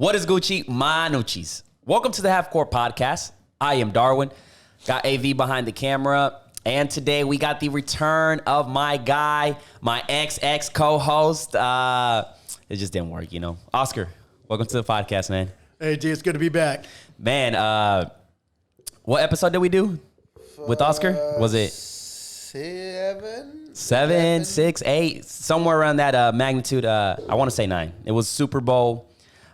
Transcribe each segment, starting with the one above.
What is Gucci? Manucci's. Welcome to the Half Court Podcast. I am Darwin. Got AV behind the camera. And today we got the return of my guy, my ex co-host. It just didn't work, you know. Oscar, welcome to the podcast, man. Hey, G, it's good to be back. Man, what episode did we do with Oscar? Was it seven, 6, 8, somewhere around that magnitude? I want to say 9. It was Super Bowl.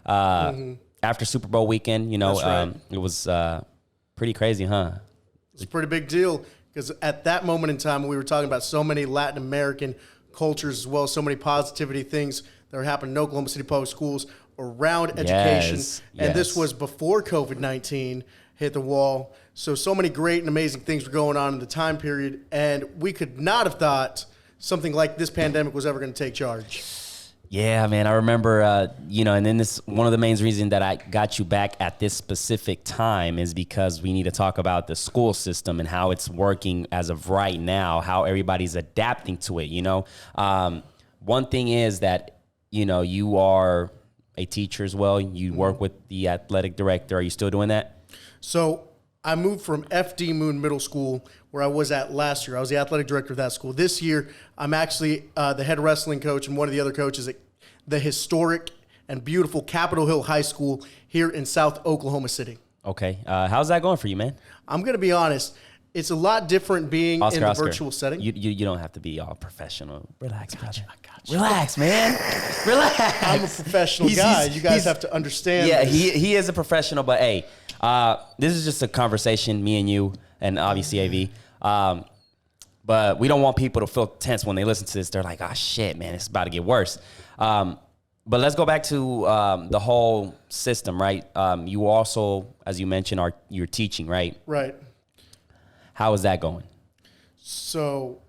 After Super Bowl weekend, you know, Right. It was pretty crazy, huh? It's a pretty big deal because at that moment in time, we were talking about so many Latin American cultures as well, so many positivity things that were happening in Oklahoma City Public Schools around education. And this was before COVID-19 hit the wall. So many great and amazing things were going on in the time period, and we could not have thought something like this pandemic was ever going to take charge. Yeah, man, I remember, and then one of the main reasons that I got you back at this specific time is because we need to talk about the school system and how it's working as of right now, how everybody's adapting to it, you know. One thing is that, you know, you are a teacher as well. You work with the athletic director. Are you still doing that? So I moved from FD Moon Middle School, where I was at last year. I was the athletic director of that school. This year, I'm actually the head wrestling coach and one of the other coaches at the historic and beautiful Capitol Hill High School here in South Oklahoma City. Okay. How's that going for you, man? I'm going to be honest. It's a lot different being in the virtual setting. You don't have to be all professional. Relax, brother. I got you. Relax, man. Relax. I'm a professional guy. You guys have to understand. Yeah, this. he is a professional, but hey, this is just a conversation, me and you, and obviously AV. But we don't want people to feel tense when they listen to this. They're like, oh, shit, man, it's about to get worse. But let's go back to the whole system, right? You also, as you mentioned, you're teaching, right? Right. How is that going? So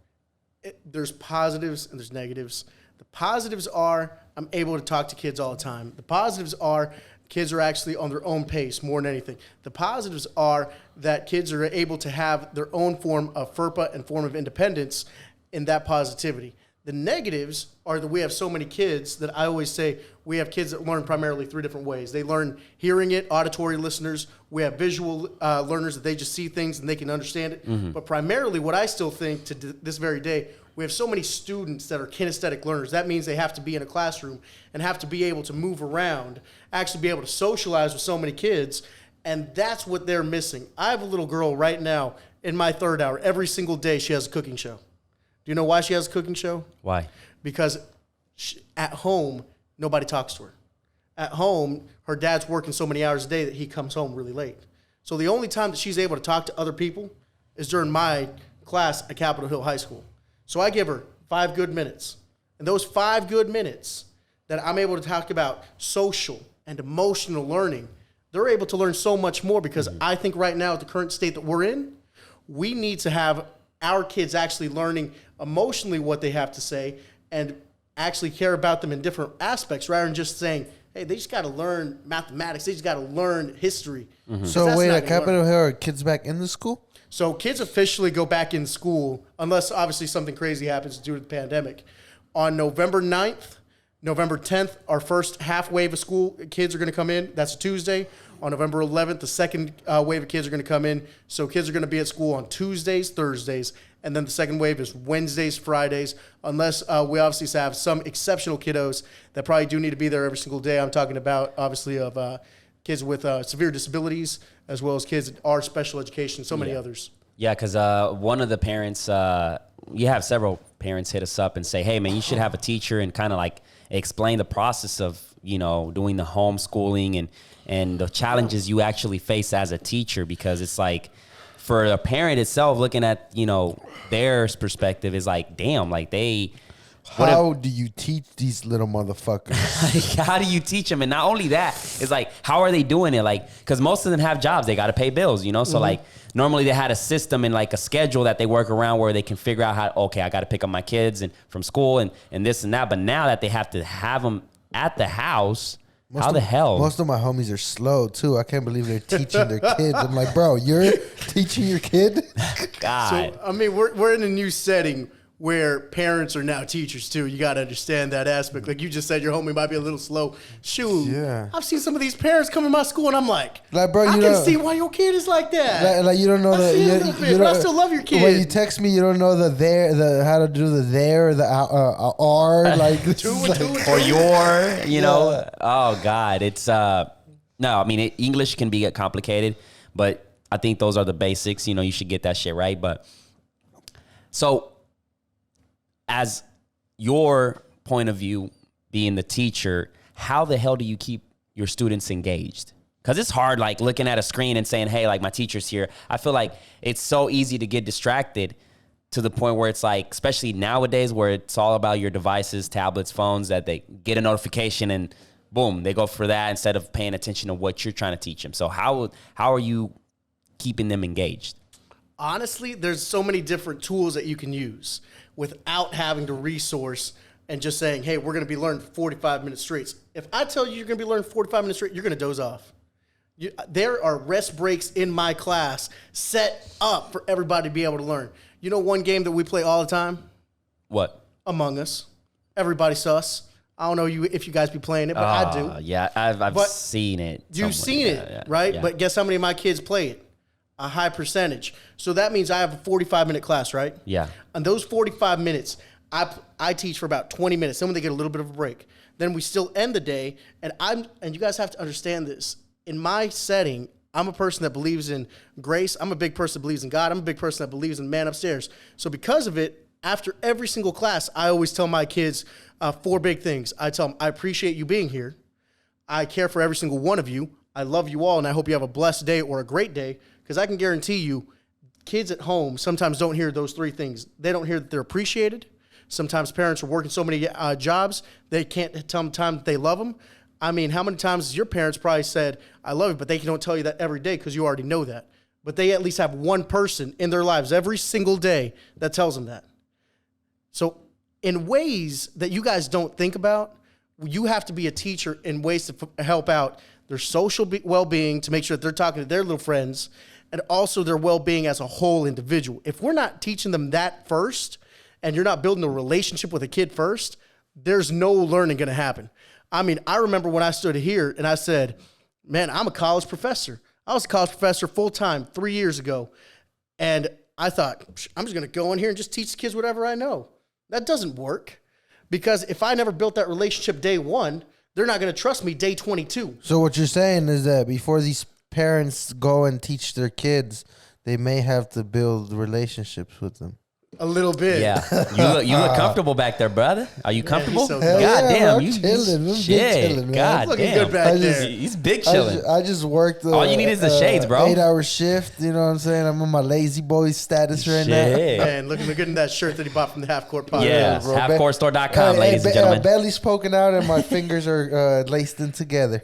there's positives and there's negatives. The positives are I'm able to talk to kids all the time. The positives are kids are actually on their own pace more than anything. The positives are that kids are able to have their own form of FERPA and form of independence in that positivity. The negatives are that we have so many kids that I always say we have kids that learn primarily 3 different ways. They learn hearing it, auditory listeners. We have visual learners that they just see things and they can understand it. Mm-hmm. But primarily what I still think to this very day, we have so many students that are kinesthetic learners. That means they have to be in a classroom and have to be able to move around, actually be able to socialize with so many kids. And that's what they're missing. I have a little girl right now in my 3rd hour. Every single day she has a cooking show. Do you know why she has a cooking show? Why? Because at home, nobody talks to her. At home, her dad's working so many hours a day that he comes home really late. So the only time that she's able to talk to other people is during my class at Capitol Hill High School. So I give her 5 good minutes. And those 5 good minutes that I'm able to talk about social and emotional learning, they're able to learn so much more because I think right now at the current state that we're in, we need to have our kids actually learning emotionally what they have to say and actually care about them in different aspects rather than just saying, hey, they just got to learn mathematics. They just got to learn history. Mm-hmm. So wait, at Capitol Hill, are kids back in the school? So kids officially go back in school unless obviously something crazy happens due to the pandemic. On November 9th, November 10th, our first half wave of school kids are going to come in. That's a Tuesday. On November 11th, the second wave of kids are going to come in. So kids are going to be at school on Tuesdays, Thursdays, and then the second wave is Wednesdays, Fridays, unless we obviously have some exceptional kiddos that probably do need to be there every single day. I'm talking about, obviously, of kids with severe disabilities, as well as kids that are special education, so many others. Yeah, because one of the parents, you have several parents hit us up and say, hey, man, you should have a teacher and kind of like explain the process of, you know, doing the homeschooling and the challenges you actually face as a teacher, because it's like for a parent itself looking at, you know, their perspective is like, damn, like they... How do you teach these little motherfuckers? Like, how do you teach them? And not only that, it's like, how are they doing it? Like, because most of them have jobs. They got to pay bills, you know? So, like, normally they had a system and, like, a schedule that they work around where they can figure out how, okay, I got to pick up my kids from school and this and that. But now that they have to have them at the house... How the hell? Most of my homies are slow, too. I can't believe they're teaching their kids. I'm like, bro, you're teaching your kid? God. So, I mean, we're in a new setting where parents are now teachers too. You got to understand that aspect. Like you just said, your homie might be a little slow. Shoot, Yeah. I've seen some of these parents come in my school, and I'm like, bro, I can see why your kid is like that. Like you don't know I see a little bit, but I still love your kid. When you text me, you don't know the how to do the R, like or your, you know. Oh God, it's no. I mean, English can be complicated, but I think those are the basics. You know, you should get that shit right. But so, as your point of view, being the teacher, how the hell do you keep your students engaged? Because it's hard, like looking at a screen and saying, hey, like my teacher's here. I feel like it's so easy to get distracted to the point where it's like, especially nowadays where it's all about your devices, tablets, phones, that they get a notification and boom, they go for that instead of paying attention to what you're trying to teach them. So how are you keeping them engaged? Honestly, there's so many different tools that you can use without having to resource and just saying, hey, we're going to be learning 45 minutes straight. If I tell you you're going to be learning 45 minutes straight, you're going to doze off. There are rest breaks in my class set up for everybody to be able to learn. You know one game that we play all the time? What? Among Us. Everybody sus. I don't know if you guys be playing it, but I do. Yeah, I've seen it. You've seen it, right? Yeah. But guess how many of my kids play it? A high percentage. So that means I have a 45-minute class, right? Yeah. On those 45 minutes, I teach for about 20 minutes. Then when they get a little bit of a break, then we still end the day. And you guys have to understand this. In my setting, I'm a person that believes in grace. I'm a big person that believes in God. I'm a big person that believes in the man upstairs. So because of it, after every single class, I always tell my kids 4 big things. I tell them, I appreciate you being here. I care for every single one of you. I love you all, and I hope you have a blessed day or a great day, because I can guarantee you, kids at home sometimes don't hear those 3 things. They don't hear that they're appreciated. Sometimes parents are working so many jobs, they can't tell them time that they love them. I mean, how many times has your parents probably said, I love you, but they don't tell you that every day because you already know that. But they at least have one person in their lives every single day that tells them that. So in ways that you guys don't think about, you have to be a teacher in ways to help out their social well-being, to make sure that they're talking to their little friends, and also their well-being as a whole individual. If we're not teaching them that first, and you're not building a relationship with a kid first, there's no learning going to happen. I mean, I remember when I stood here and I said, man, I'm a college professor. I was a college professor full-time 3 years ago. And I thought, I'm just going to go in here and just teach the kids whatever I know. That doesn't work. Because if I never built that relationship day 1, they're not going to trust me day 22. So what you're saying is that before these parents go and teach their kids, they may have to build relationships with them. A little bit. Yeah. You look comfortable back there, brother. Are you comfortable? he's so God yeah, damn. bro, You chilling. shit. Chilling, man. God Looking damn. good back there. He's big chilling. I just worked. All you need is the shades, bro. 8-hour shift. You know what I'm saying? I'm on my lazy boy status right now. Shit. Man, looking good in that shirt that he bought from the Half Court Podcast. Yes. bro. Halfcourtstore.com, ladies and gentlemen. Belly's poking out and my fingers are laced in together.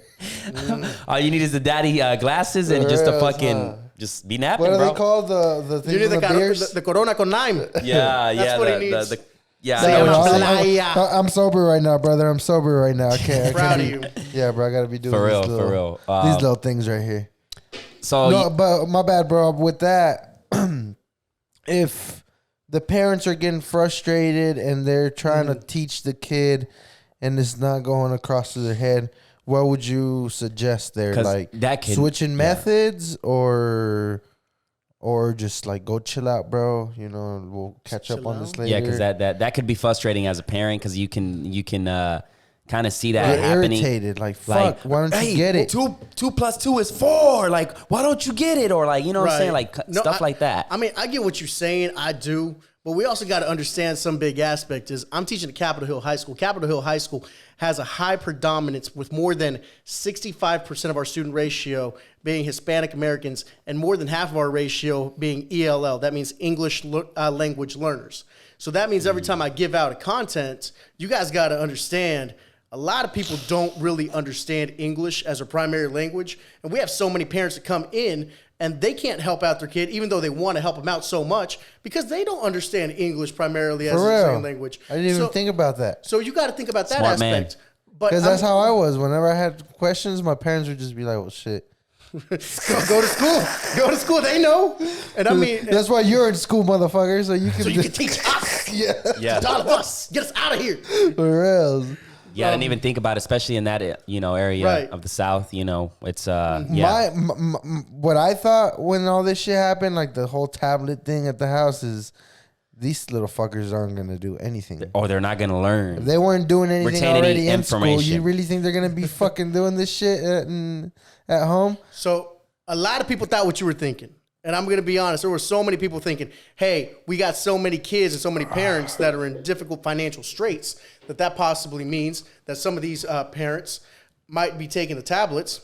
All you need is the daddy glasses and just a fucking... Just be napping, What are bro. they called? The thing You need with the beers? the Corona con lime. Yeah, That's yeah. what he needs. Yeah, See, I know I'm what you're not saying. lying. I'm sober right now, brother. I'm sober right now. I can't. Proud of be, you. Yeah, bro. I gotta be doing For real, these little, for real. these little things right here. So No, but my bad, bro. With that, if the parents are getting frustrated and they're trying to teach the kid and it's not going across to their head, what would you suggest there? 'Cause Like that kid- switching methods or just like go chill out, bro. You know, we'll catch up Chill on this out? later. yeah, because that could be frustrating as a parent because you can kind of see that You're happening. irritated. Like, fuck, Like, why don't hey, you get it? 2 plus 2 is 4. Like, why don't you get it? Or like, you know what I'm saying? Right. Like No, stuff like that. I mean, I get what you're saying. I do. But we also got to understand some big aspect is I'm teaching at Capitol Hill High School. Capitol Hill High School has a high predominance with more than 65% of our student ratio being Hispanic Americans and more than half of our ratio being ELL. That means English language learners. So that means every time I give out a content, you guys got to understand a lot of people don't really understand English as a primary language. And we have so many parents that come in and they can't help out their kid, even though they want to help them out so much, because they don't understand English primarily as a second language. I didn't even think about that. So you got to think about that Smart man. aspect. But Because that's how I was. Whenever I had questions, my parents would just be like, well, shit. go to school. Go to school. They know. And I mean, That's why you're in school, motherfucker, so you can, so you can teach us. Yeah. All of us, get us out of here. For reals. Yeah, I didn't even think about it, especially in that area Right. of the South. It's yeah. What I thought when all this shit happened, like the whole tablet thing at the house, is these little fuckers aren't gonna do anything. Or they're not gonna learn. If they weren't doing anything Retain any already in school, information. you really think they're gonna be fucking doing this shit at home? So a lot of people thought what you were thinking. And I'm going to be honest, there were so many people thinking, hey, we got so many kids and so many parents that are in difficult financial straits that possibly means that some of these parents might be taking the tablets,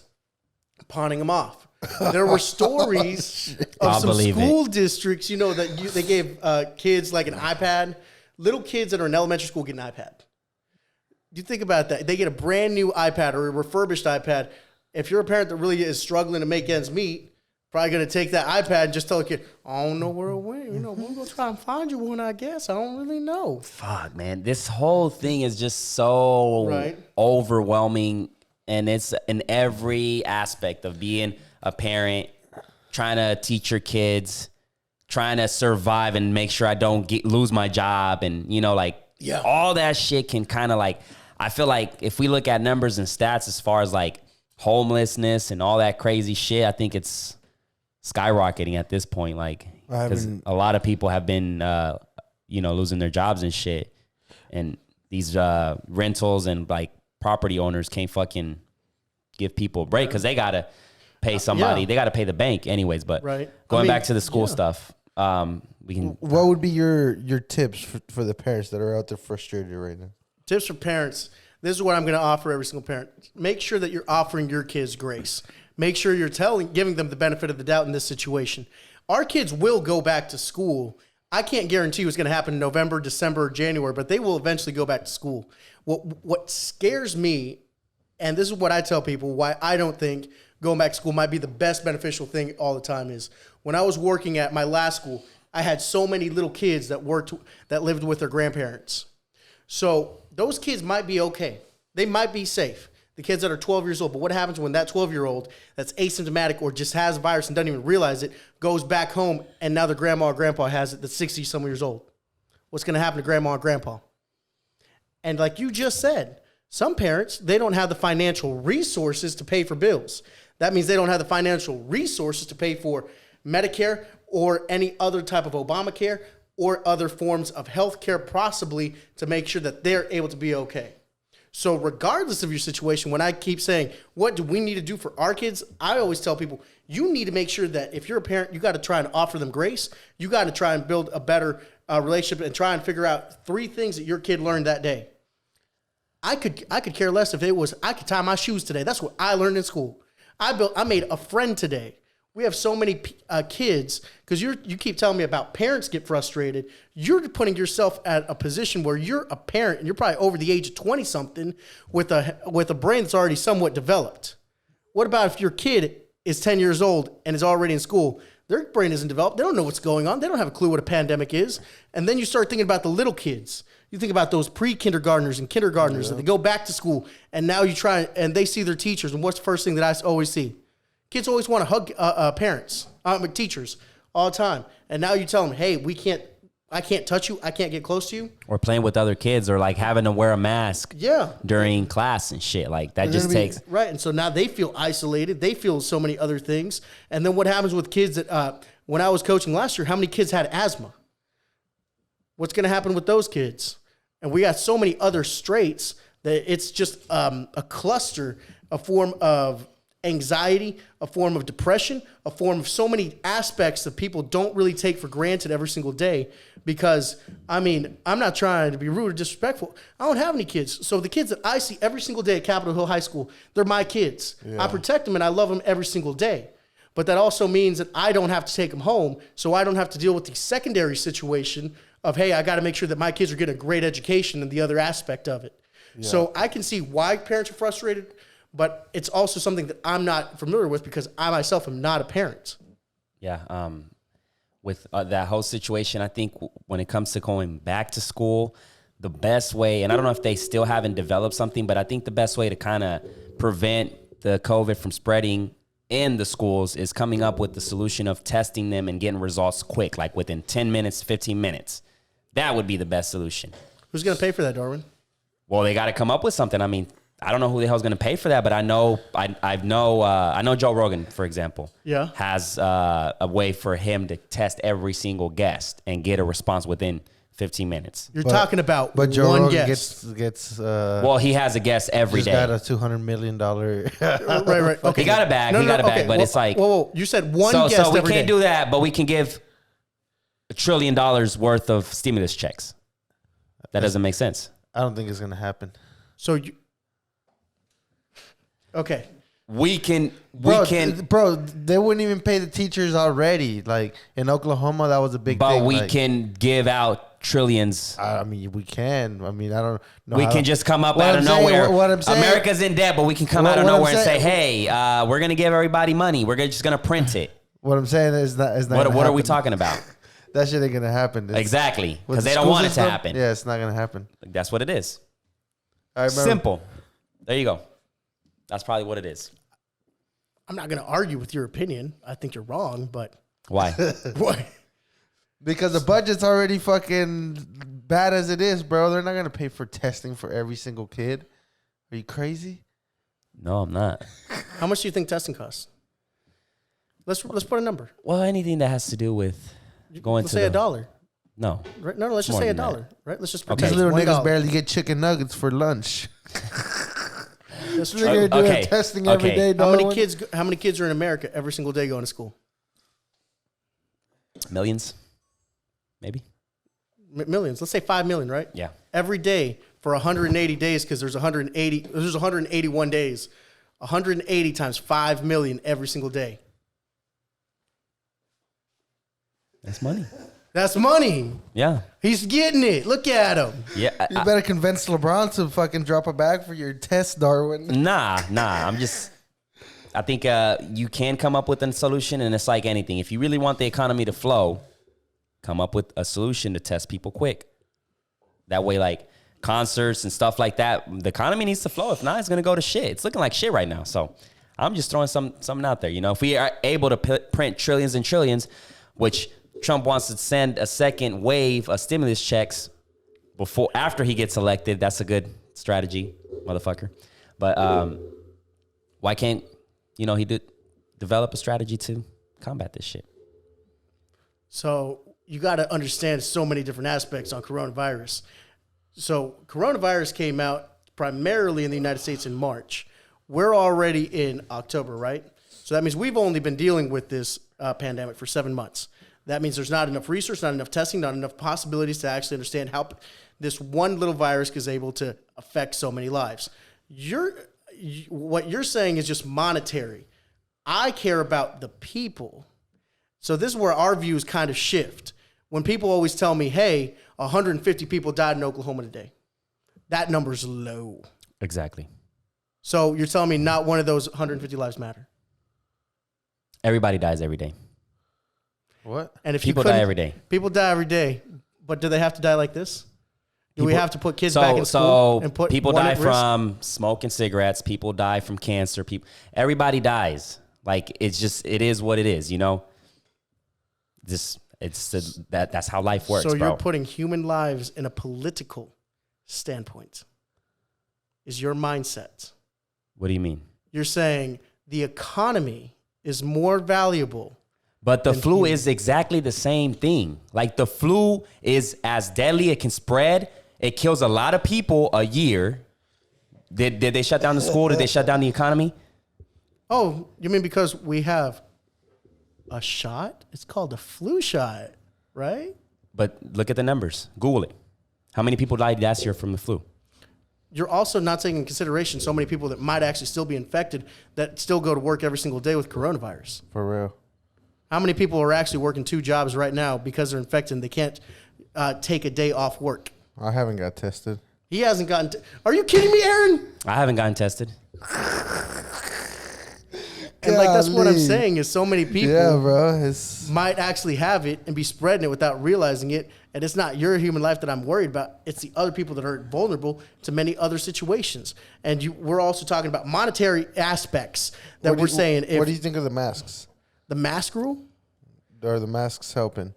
pawning them off. There were stories of I'll some believe school districts, that they gave kids like an iPad. Little kids that are in elementary school get an iPad. You think about that. They get a brand new iPad or a refurbished iPad. If you're a parent that really is struggling to make ends meet, probably going to take that iPad and just tell a kid, I don't know where it went. We're going to try and find you one, I guess. I don't really know. Fuck, man. This whole thing is just so Right. overwhelming. And it's in every aspect of being a parent, trying to teach your kids, trying to survive and make sure I don't lose my job. And, Yeah. all that shit can kind of I feel like if we look at numbers and stats as far as homelessness and all that crazy shit, I think it's skyrocketing at this point, because a lot of people have been losing their jobs and shit, and these rentals and property owners can't fucking give people a break because they gotta pay somebody. Yeah. They gotta pay the bank anyways. But Right. going back to the school stuff, we can. What would be your tips for the parents that are out there frustrated right now? Tips for parents. This is what I'm going to offer every single parent. Make sure that you're offering your kids grace. Make sure you're giving them the benefit of the doubt in this situation. Our kids will go back to school. I can't guarantee what's going to happen in November, December, or January, but they will eventually go back to school. What scares me, and this is what I tell people, why I don't think going back to school might be the best beneficial thing all the time is when I was working at my last school, I had so many little kids that lived with their grandparents. So those kids might be okay. They might be safe. The kids that are 12 years old. But what happens when that 12-year-old that's asymptomatic or just has a virus and doesn't even realize it goes back home and now the grandma or grandpa has it that's 60-some years old? What's going to happen to grandma or grandpa? And like you just said, some parents, they don't have the financial resources to pay for bills. That means they don't have the financial resources to pay for Medicare or any other type of Obamacare or other forms of health care possibly to make sure that they're able to be okay. So regardless of your situation, when I keep saying, what do we need to do for our kids? I always tell people, you need to make sure that if you're a parent, you got to try and offer them grace. You got to try and build a better relationship and try and figure out 3 things that your kid learned that day. I could care less if it was, I could tie my shoes today. That's what I learned in school. I made a friend today. We have so many kids because you keep telling me about parents get frustrated. You're putting yourself at a position where you're a parent and you're probably over the age of 20-something with a brain that's already somewhat developed. What about if your kid is 10 years old and is already in school? Their brain isn't developed. They don't know what's going on. They don't have a clue what a pandemic is. And then you start thinking about the little kids. You think about those pre-kindergartners and kindergartners that they go back to school and now you try and they see their teachers. And what's the first thing that I always see? Kids always want to hug teachers all the time. And now you tell them, hey, I can't touch you. I can't get close to you. Or playing with other kids or having to wear a mask Yeah. during class and shit. That just takes. Right. And so now they feel isolated. They feel so many other things. And then what happens with kids that, when I was coaching last year, how many kids had asthma? What's going to happen with those kids? And we got so many other straits that it's just a cluster, a form of anxiety, a form of depression, a form of so many aspects that people don't really take for granted every single day because, I'm not trying to be rude or disrespectful. I don't have any kids. So the kids that I see every single day at Capitol Hill High School, they're my kids. Yeah. I protect them and I love them every single day. But that also means that I don't have to take them home, so I don't have to deal with the secondary situation of, hey, I got to make sure that my kids are getting a great education and the other aspect of it. Yeah. So I can see why parents are frustrated, but it's also something that I'm not familiar with because I myself am not a parent. Yeah. With that whole situation, I think when it comes to going back to school, the best way, and I don't know if they still haven't developed something, but I think the best way to kind of prevent the COVID from spreading in the schools is coming up with the solution of testing them and getting results quick, within 10 minutes, 15 minutes. That would be the best solution. Who's going to pay for that, Darwin? Well, they got to come up with something. I mean, I don't know who the hell's going to pay for that, but I know Joe Rogan, for example, has a way for him to test every single guest and get a response within 15 minutes. You're talking about but Joe one Rogan guest. gets well, he has a guest every day. Got a $200 million. Right. Okay. He got it back. Okay. But it's like, whoa. You said one guest So we every can't day. do that, but we can give $1 trillion worth of stimulus checks. That doesn't make sense. I don't think it's gonna happen. So you. Okay. We can. Bro, they wouldn't even pay the teachers already. Like in Oklahoma, that was a big thing. But we like, can give out trillions. I mean, we can. I mean, I don't know. We can just come up out of nowhere. What I'm saying, America's in debt, but we can come out of nowhere and say, "Hey, we're gonna give everybody money. We're just gonna print it." What I'm saying is not. What are we talking about? That shit ain't gonna happen. Exactly, with because the they don't school want it system, to happen. Yeah, it's not gonna happen. That's what it is. I remember, Simple. There you go. That's probably what it is. I'm not going to argue with your opinion. I think you're wrong, but Why? why? Because the budget's already fucking bad as it is, bro. They're not gonna pay for testing for every single kid. Are you crazy? No, I'm not. How much do you think testing costs? Let's put a number. Well, anything that has to do with going Let's to say $1. No. Right? No, let's just More say than $1. Right? Let's just Okay. pretend These little $1. niggas barely get chicken nuggets for lunch. That's They're gonna do Okay. testing every Okay. day. How many kids are in America every single day going to school? Millions, maybe. Millions. Let's say 5 million, right? Yeah. Every day for 180 days, because there's 181 days. 180 times 5 million every single day. That's money. That's money. Yeah. He's getting it. Look at him. Yeah. You better convince LeBron to fucking drop a bag for your test, Darwin. Nah. I think you can come up with a solution, and it's like anything. If you really want the economy to flow, come up with a solution to test people quick. That way, like concerts and stuff like that, the economy needs to flow. If not, it's going to go to shit. It's looking like shit right now. So I'm just throwing something out there. You know, if we are able to print trillions and trillions, which Trump wants to send a second wave of stimulus checks after he gets elected, that's a good strategy, motherfucker. But why can't he develop a strategy to combat this shit? So you got to understand so many different aspects on coronavirus. So coronavirus came out primarily in the United States in March. We're already in October, right? So that means we've only been dealing with this pandemic for 7 months. That means there's not enough research, not enough testing, not enough possibilities to actually understand how this one little virus is able to affect so many lives. What you're saying is just monetary. I care about the people. So this is where our views kind of shift. When people always tell me, hey, 150 people died in Oklahoma today. That number's low. Exactly. So you're telling me not one of those 150 lives matter? Everybody dies every day. What? And if People die every day. People die every day. But do they have to die like this? Do we have to put kids back in school and put people one die at risk? from smoking cigarettes. People die from cancer. Everybody dies. Like it is what it is. That's how life works. So you're bro. putting human lives in a political standpoint. Is your mindset? What do you mean? You're saying the economy is more valuable. But the flu is exactly the same thing. Like the flu is as deadly. It can spread. It kills a lot of people a year. Did they shut down the school? Did they shut down the economy? Oh, you mean because we have a shot? It's called a flu shot, right? But look at the numbers. Google it. How many people died last year from the flu? You're also not taking into consideration so many people that might actually still be infected that still go to work every single day with coronavirus. For real. How many people are actually working 2 jobs right now because they're infected and they can't take a day off work? I haven't got tested. He hasn't gotten... Are you kidding me, Aaron? I haven't gotten tested. And like that's what I'm saying is so many people bro, might actually have it and be spreading it without realizing it. And it's not your human life that I'm worried about. It's the other people that are vulnerable to many other situations. And we're also talking about monetary aspects that we're saying. What do you think of the masks? The mask rule? Are the masks helping?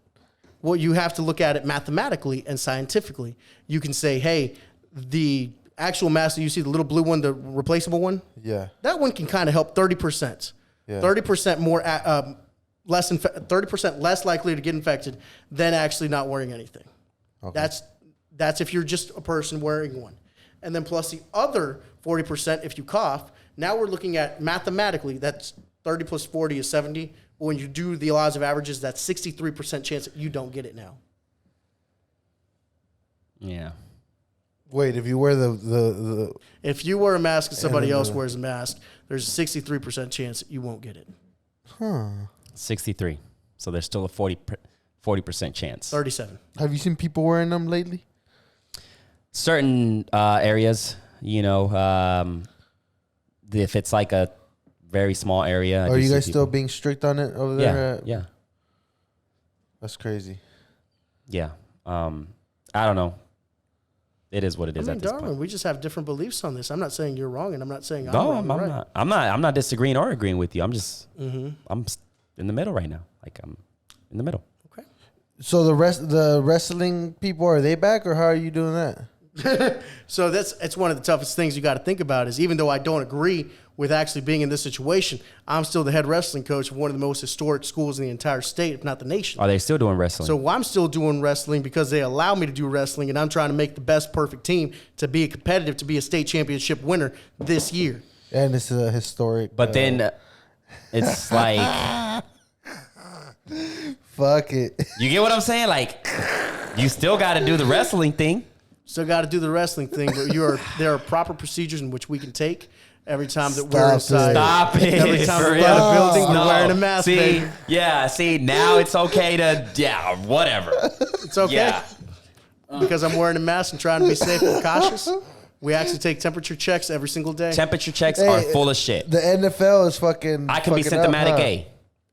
Well, you have to look at it mathematically and scientifically. You can say, hey, the actual mass that you see, the little blue one, the replaceable one, that one can kind of help 30%. 30% more, less 30% less likely to get infected than actually not wearing anything. Okay. That's if you're just a person wearing one. And then plus the other 40% if you cough. Now we're looking at mathematically, that's 30 plus 40 is 70. But when you do the laws of averages, that's 63% chance that you don't get it now. Yeah. Wait, if you wear the if you wear a mask and somebody else wears a mask, there's a 63% chance that you won't get it. 63. So there's still a 40% chance. 37. Have you seen people wearing them lately? Certain areas, if it's like a very small area. Are you guys still being strict on it over there? Yeah. That's crazy. Yeah. I don't know. It is what it is. I mean, at this Darwin, point. we just have different beliefs on this. I'm not saying you're wrong, and I'm not saying I'm No, wrong. I'm right. not. I'm not disagreeing or agreeing with you. I'm just, I'm in the middle right now. Like I'm in the middle. Okay. So the wrestling people, are they back, or how are you doing that? So it's one of the toughest things you got to think about is even though I don't agree with actually being in this situation, I'm still the head wrestling coach of one of the most historic schools in the entire state, if not the nation. Are they still doing wrestling? So I'm still doing wrestling because they allow me to do wrestling, and I'm trying to make the best perfect team to be competitive, to be a state championship winner this year. And it's a historic. But then it's like, fuck it. you get what I'm saying? Like, you still got to do the wrestling thing. Still got to do the wrestling thing, but there are proper procedures in which we can take every time that we're inside. Stop it. Every time we're in a building, we're wearing a mask. See, baby. yeah, see, now it's okay to, whatever. It's okay. Yeah. Because I'm wearing a mask and trying to be safe and cautious. We actually take temperature checks every single day. Temperature checks are full of shit. The NFL is fucking. I can be symptomatic A.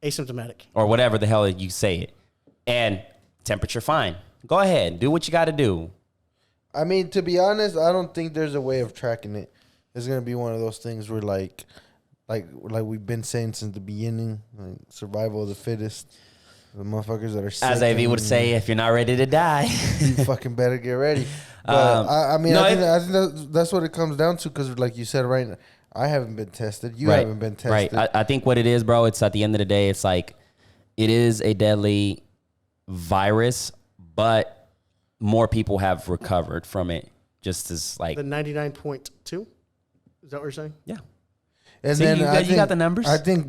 Asymptomatic. Or whatever the hell you say it. And temperature fine. Go ahead. Do what you got to do. I mean, to be honest, I don't think there's a way of tracking it. It's gonna be one of those things where, like we've been saying since the beginning, like survival of the fittest. The motherfuckers that are sick. As AV would say, if you're not ready to die, you fucking better get ready. But I think that's what it comes down to. Because, like you said, right now, I haven't been tested. You haven't been tested. Right. I think what it is, bro. It's at the end of the day, it's like it is a deadly virus, but more people have recovered from it. Just as like the 99.2. Is that what you're saying? Yeah. And see, then you got the numbers. I think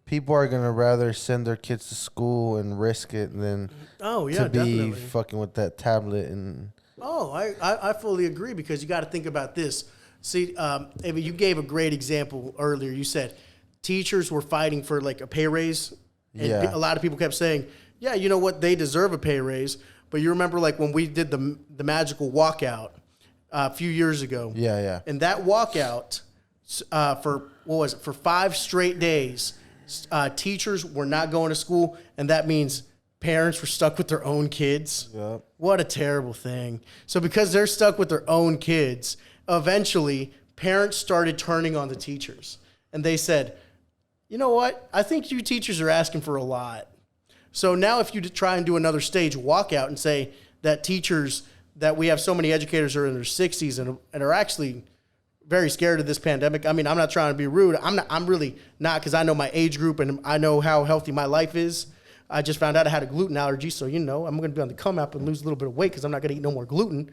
people are gonna rather send their kids to school and risk it than to be definitely fucking with that tablet and. Oh, I fully agree because you got to think about this. See, Ava, you gave a great example earlier. You said teachers were fighting for like a pay raise, and a lot of people kept saying, "Yeah, you know what? They deserve a pay raise." But you remember, like when we did the magical walkout a few years ago. Yeah. And that walkout for 5 straight days, teachers were not going to school, and that means parents were stuck with their own kids. Yep. What a terrible thing. So because they're stuck with their own kids, eventually parents started turning on the teachers. And they said, you know what? I think you teachers are asking for a lot. So now if you try and do another stage walkout and say that teachers, that we have so many educators who are in their 60s and are actually very scared of this pandemic. I mean, I'm not trying to be rude. I'm really not, because I know my age group and I know how healthy my life is. I just found out I had a gluten allergy, so I'm going to be on the come up and lose a little bit of weight because I'm not going to eat no more gluten.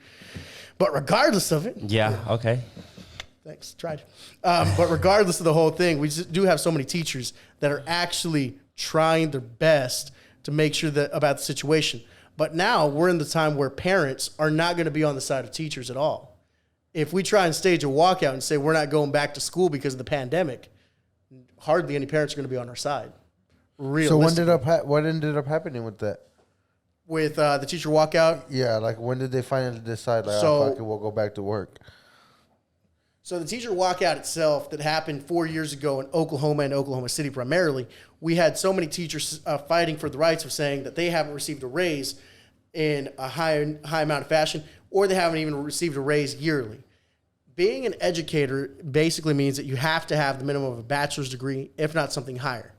But regardless of it. Yeah, okay. Thanks, tried. But regardless of the whole thing, we just do have so many teachers that are actually trying their best to make sure that about the situation. But now we're in the time where parents are not going to be on the side of teachers at all. If we try and stage a walkout and say we're not going back to school because of the pandemic, hardly any parents are going to be on our side. So what ended up happening with that? With the teacher walkout? Yeah, like when did they finally decide, like, fuck it, we'll go back to work? So the teacher walkout itself that happened 4 years ago in Oklahoma and Oklahoma City primarily, we had so many teachers fighting for the rights of saying that they haven't received a raise in a high amount of fashion, or they haven't even received a raise yearly. Being an educator basically means that you have to have the minimum of a bachelor's degree, if not something higher.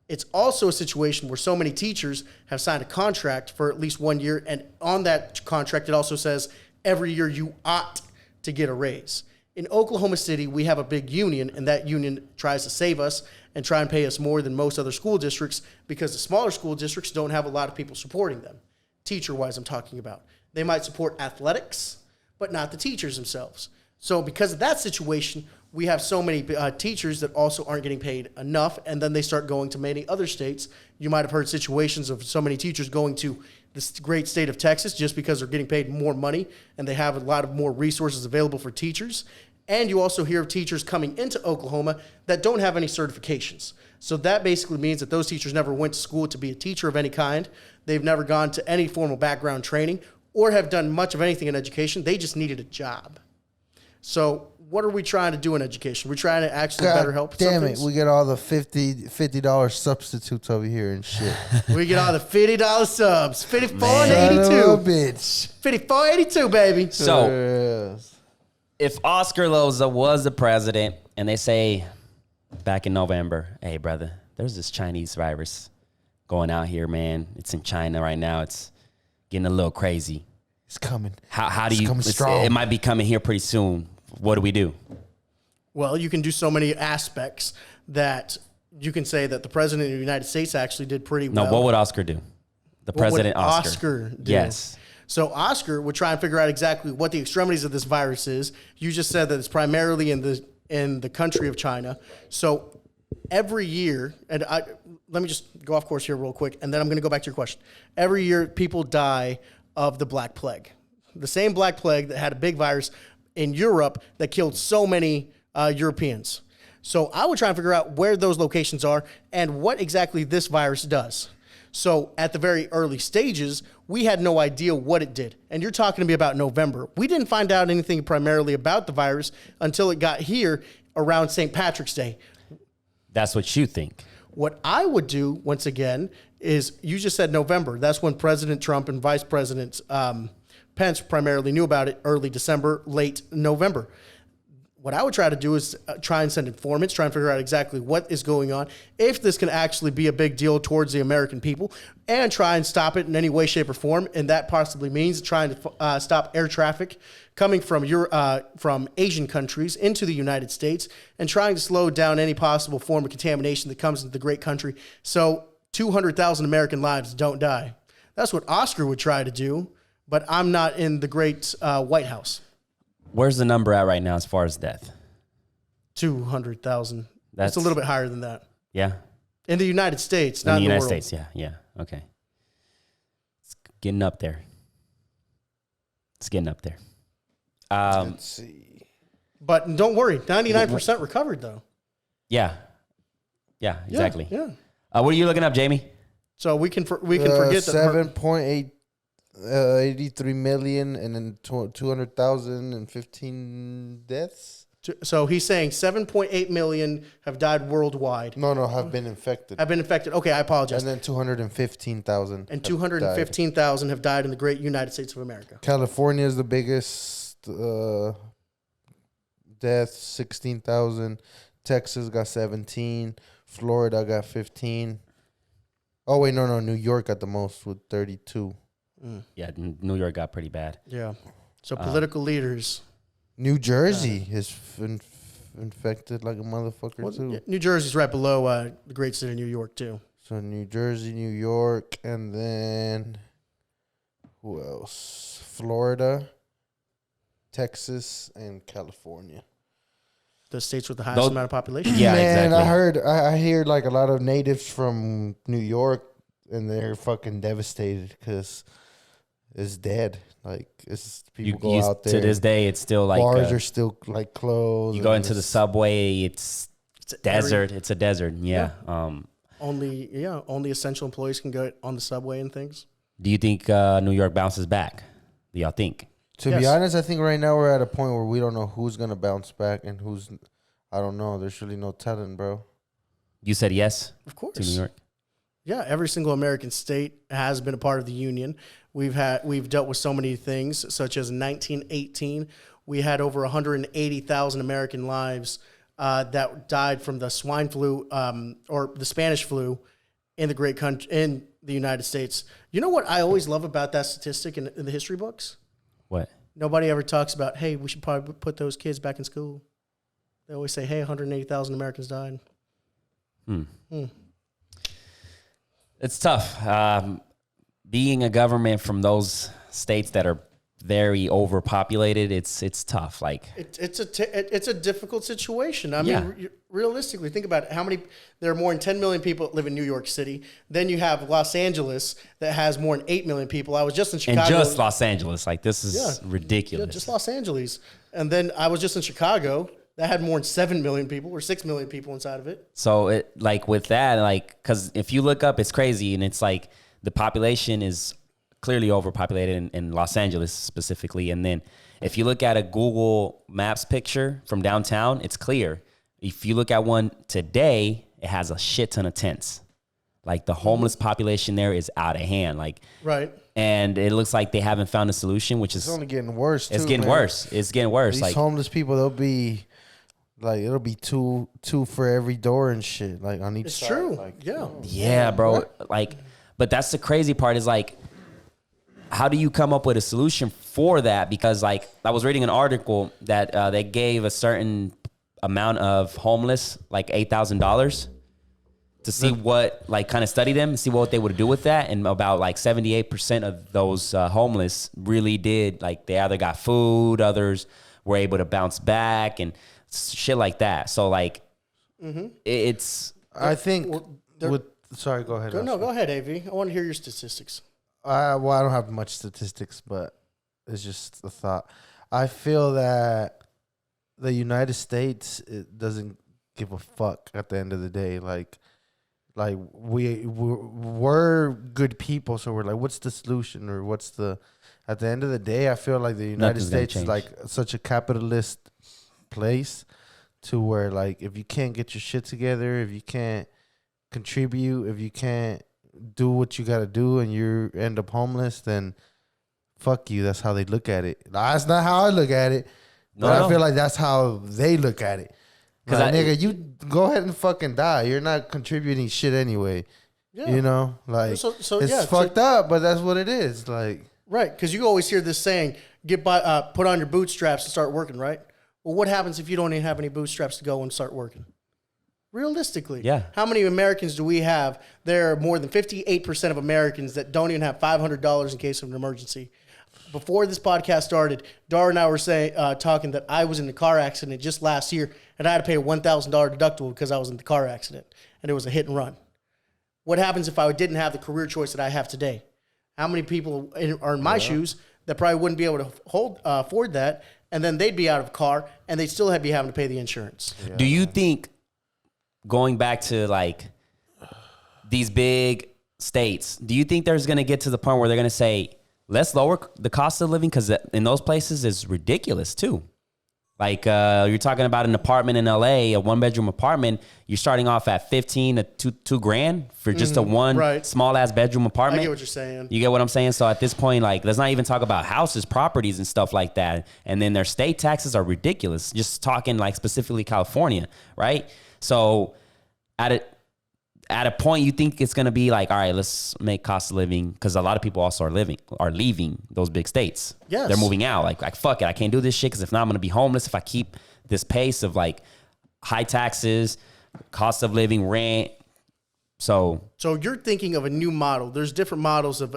It's also a situation where so many teachers have signed a contract for at least 1 year, and on that contract, it also says every year you ought to get a raise. In Oklahoma City, we have a big union, and that union tries to save us and try and pay us more than most other school districts because the smaller school districts don't have a lot of people supporting them. Teacher-wise, I'm talking about. They might support athletics, but not the teachers themselves. So because of that situation, we have so many teachers that also aren't getting paid enough, and then they start going to many other states. You might have heard situations of so many teachers going to this great state of Texas just because they're getting paid more money and they have a lot of more resources available for teachers. And you also hear of teachers coming into Oklahoma that don't have any certifications. So that basically means that those teachers never went to school to be a teacher of any kind. They've never gone to any formal background training or have done much of anything in education. They just needed a job. So what are we trying to do in education? We're trying to actually better help. Damn it, we get all the $50 substitutes over here and shit. We get all the $50 subs. 54.82. Bitch. 54.82, baby. So if Oscar Loza was the president and they say back in November, hey, brother, there's this Chinese virus going out here, man. It's in China right now. It's getting a little crazy. It's coming. How do you? Coming strong. It might be coming here pretty soon. What do we do? Well, you can do so many aspects that you can say that the president of the United States actually did pretty well. No, what would Oscar do? The president, Oscar. Do? Yes. So Oscar would try and figure out exactly what the extremities of this virus is. You just said that it's primarily in the country of China. So every year, and let me just go off course here real quick, and then I'm going to go back to your question. Every year, people die of the Black Plague, the same Black Plague that had a big virus in Europe that killed so many Europeans. So I would try and figure out where those locations are and what exactly this virus does. So at the very early stages, we had no idea what it did. And you're talking to me about November. We didn't find out anything primarily about the virus until it got here around St. Patrick's Day. That's what you think. What I would do, once again, is you just said November. That's when President Trump and Vice President Pence primarily knew about it, early December, late November. What I would try to do is try and send informants, try and figure out exactly what is going on, if this can actually be a big deal towards the American people, and try and stop it in any way, shape, or form. And that possibly means trying to stop air traffic coming from Asian countries into the United States and trying to slow down any possible form of contamination that comes into the great country so 200,000 American lives don't die. That's what Oscar would try to do, but I'm not in the great White House. Where's the number at right now as far as death? 200,000. That's a little bit higher than that. Yeah. In the United States, not in the United States. Yeah. Okay. It's getting up there. Let's see. But don't worry, 99% recovered though. Yeah. Yeah. Exactly. Yeah. What are you looking up, Jamie? So we can forget that 7.83 million and then 200,015 deaths. So he's saying 7.8 million have died worldwide. No, have been infected. Okay, I apologize. And then 215,000. And 215,000 have died in the great United States of America. California is the biggest death, 16,000. Texas got 17. Florida got 15. Oh, wait, no. New York got the most with 32. Yeah, New York got pretty bad. Yeah. So political leaders. New Jersey is infected like a motherfucker, too. Yeah, New Jersey's right below the great city of New York, too. So New Jersey, New York, and then who else? Florida, Texas, and California. The states with the highest amount of population. Yeah, Man, exactly. I hear like a lot of natives from New York, and they're fucking devastated because it's dead. Like people go out there to this day. It's still like bars are still like closed. You go into the subway. It's desert. It's a desert. Yeah. Only essential employees can go on the subway and things. Do you think New York bounces back? Do y'all think? To be honest, I think right now we're at a point where we don't know who's gonna bounce back and who's. I don't know. There's really no telling, bro. You said yes, of course, to New York. Yeah, every single American state has been a part of the union. We've dealt with so many things, such as in 1918, we had over 180,000 American lives that died from the swine flu or the Spanish flu in the great country, in the United States. You know what I always love about that statistic in the history books? What? Nobody ever talks about, hey, we should probably put those kids back in school. They always say, hey, 180,000 Americans died. It's tough. Being a government from those states that are very overpopulated, it's tough. Like it's a difficult situation. I mean, realistically, think about it. There are more than 10 million people that live in New York City. Then you have Los Angeles that has more than 8 million people. I was just in Chicago. And just Los Angeles. Like, this is ridiculous. Yeah, just Los Angeles. And then I was just in Chicago. That had more than 7 million people or 6 million people inside of it. So, it like with that, like, because if you look up, it's crazy. And it's like the population is clearly overpopulated in Los Angeles specifically. And then if you look at a Google Maps picture from downtown, it's clear. If you look at one today, it has a shit ton of tents. Like, the homeless population there is out of hand. Like, right. And it looks like they haven't found a solution, which is It's only getting worse. It's too, getting man. worse. It's getting worse. These Like, homeless people, it'll be two for every door and shit. Like, on each It's side. true. Like, yeah, bro. Like, but that's the crazy part is, like, how do you come up with a solution for that? Because, like, I was reading an article that they gave a certain amount of homeless, like $8,000 to see what, like, kind of study them and see what they would do with that. And about like 78% of those homeless really did, like, they either got food, others were able to bounce back and shit like that. So, like, it's... I think sorry, go ahead. No, go ahead, AV. I want to hear your statistics. Well, I don't have much statistics, but it's just a thought. I feel that the United States, it doesn't give a fuck at the end of the day. Like we're good people, so we're like, what's the solution, or what's the? At the end of the day, I feel like the United States is like such a capitalist place, to where, like, if you can't get your shit together, if you can't contribute, if you can't do what you got to do, and you end up homeless, then fuck you. That's how they look at it. That's not how I look at it, but I feel like that's how they look at it. Because, like, nigga, you go ahead and fucking die. You're not contributing shit anyway. Yeah. You know, like, it's fucked up, but that's what it is. Like, right? Because you always hear this saying, put on your bootstraps and start working, right? Well, what happens if you don't even have any bootstraps to go and start working? Realistically, how many Americans do we have? There are more than 58% of Americans that don't even have $500 in case of an emergency. Before this podcast started, Dar and I were talking that I was in a car accident just last year, and I had to pay a $1,000 deductible because I was in the car accident, and it was a hit and run. What happens if I didn't have the career choice that I have today? How many people are in my shoes that probably wouldn't be able to afford that, and then they'd be out of a car, and they'd still be having to pay the insurance? Do you think, going back to, like, these big states, do you think there's going to get to the point where they're going to say, let's lower the cost of living? Because in those places is ridiculous too. Like, you're talking about an apartment in LA, a 1-bedroom apartment. You're starting off at $15,000 to $2,000 for just a small ass bedroom apartment. I get what you're saying. You get what I'm saying? So at this point, like, let's not even talk about houses, properties, and stuff like that. And then their state taxes are ridiculous. Just talking, like, specifically California, right? So at a point, you think it's going to be like, all right, let's make cost of living, because a lot of people also are leaving those big states. Yes. They're moving out. Like, fuck it, I can't do this shit, because if not, I'm going to be homeless if I keep this pace of, like, high taxes, cost of living, rent. So you're thinking of a new model. There's different models of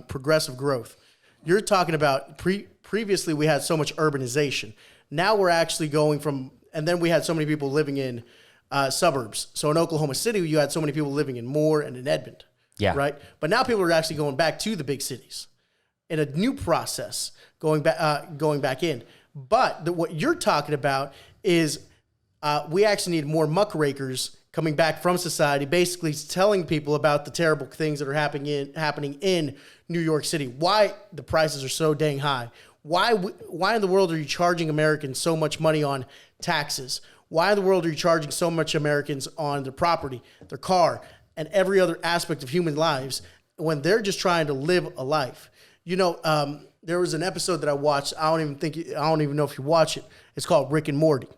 progressive growth. You're talking about previously we had so much urbanization. Now we're actually going from, and then we had so many people living in suburbs. So in Oklahoma City, you had so many people living in Moore and in Edmond. Yeah. Right. But now people are actually going back to the big cities in a new process, going back in. But what you're talking about is we actually need more muckrakers coming back from society, basically telling people about the terrible things that are happening in New York City. Why the prices are so dang high. Why in the world are you charging Americans so much money on taxes? Why in the world are you charging so much Americans on their property, their car, and every other aspect of human lives when they're just trying to live a life? You know, there was an episode that I watched. I don't even know if you watch it. It's called Rick and Morty.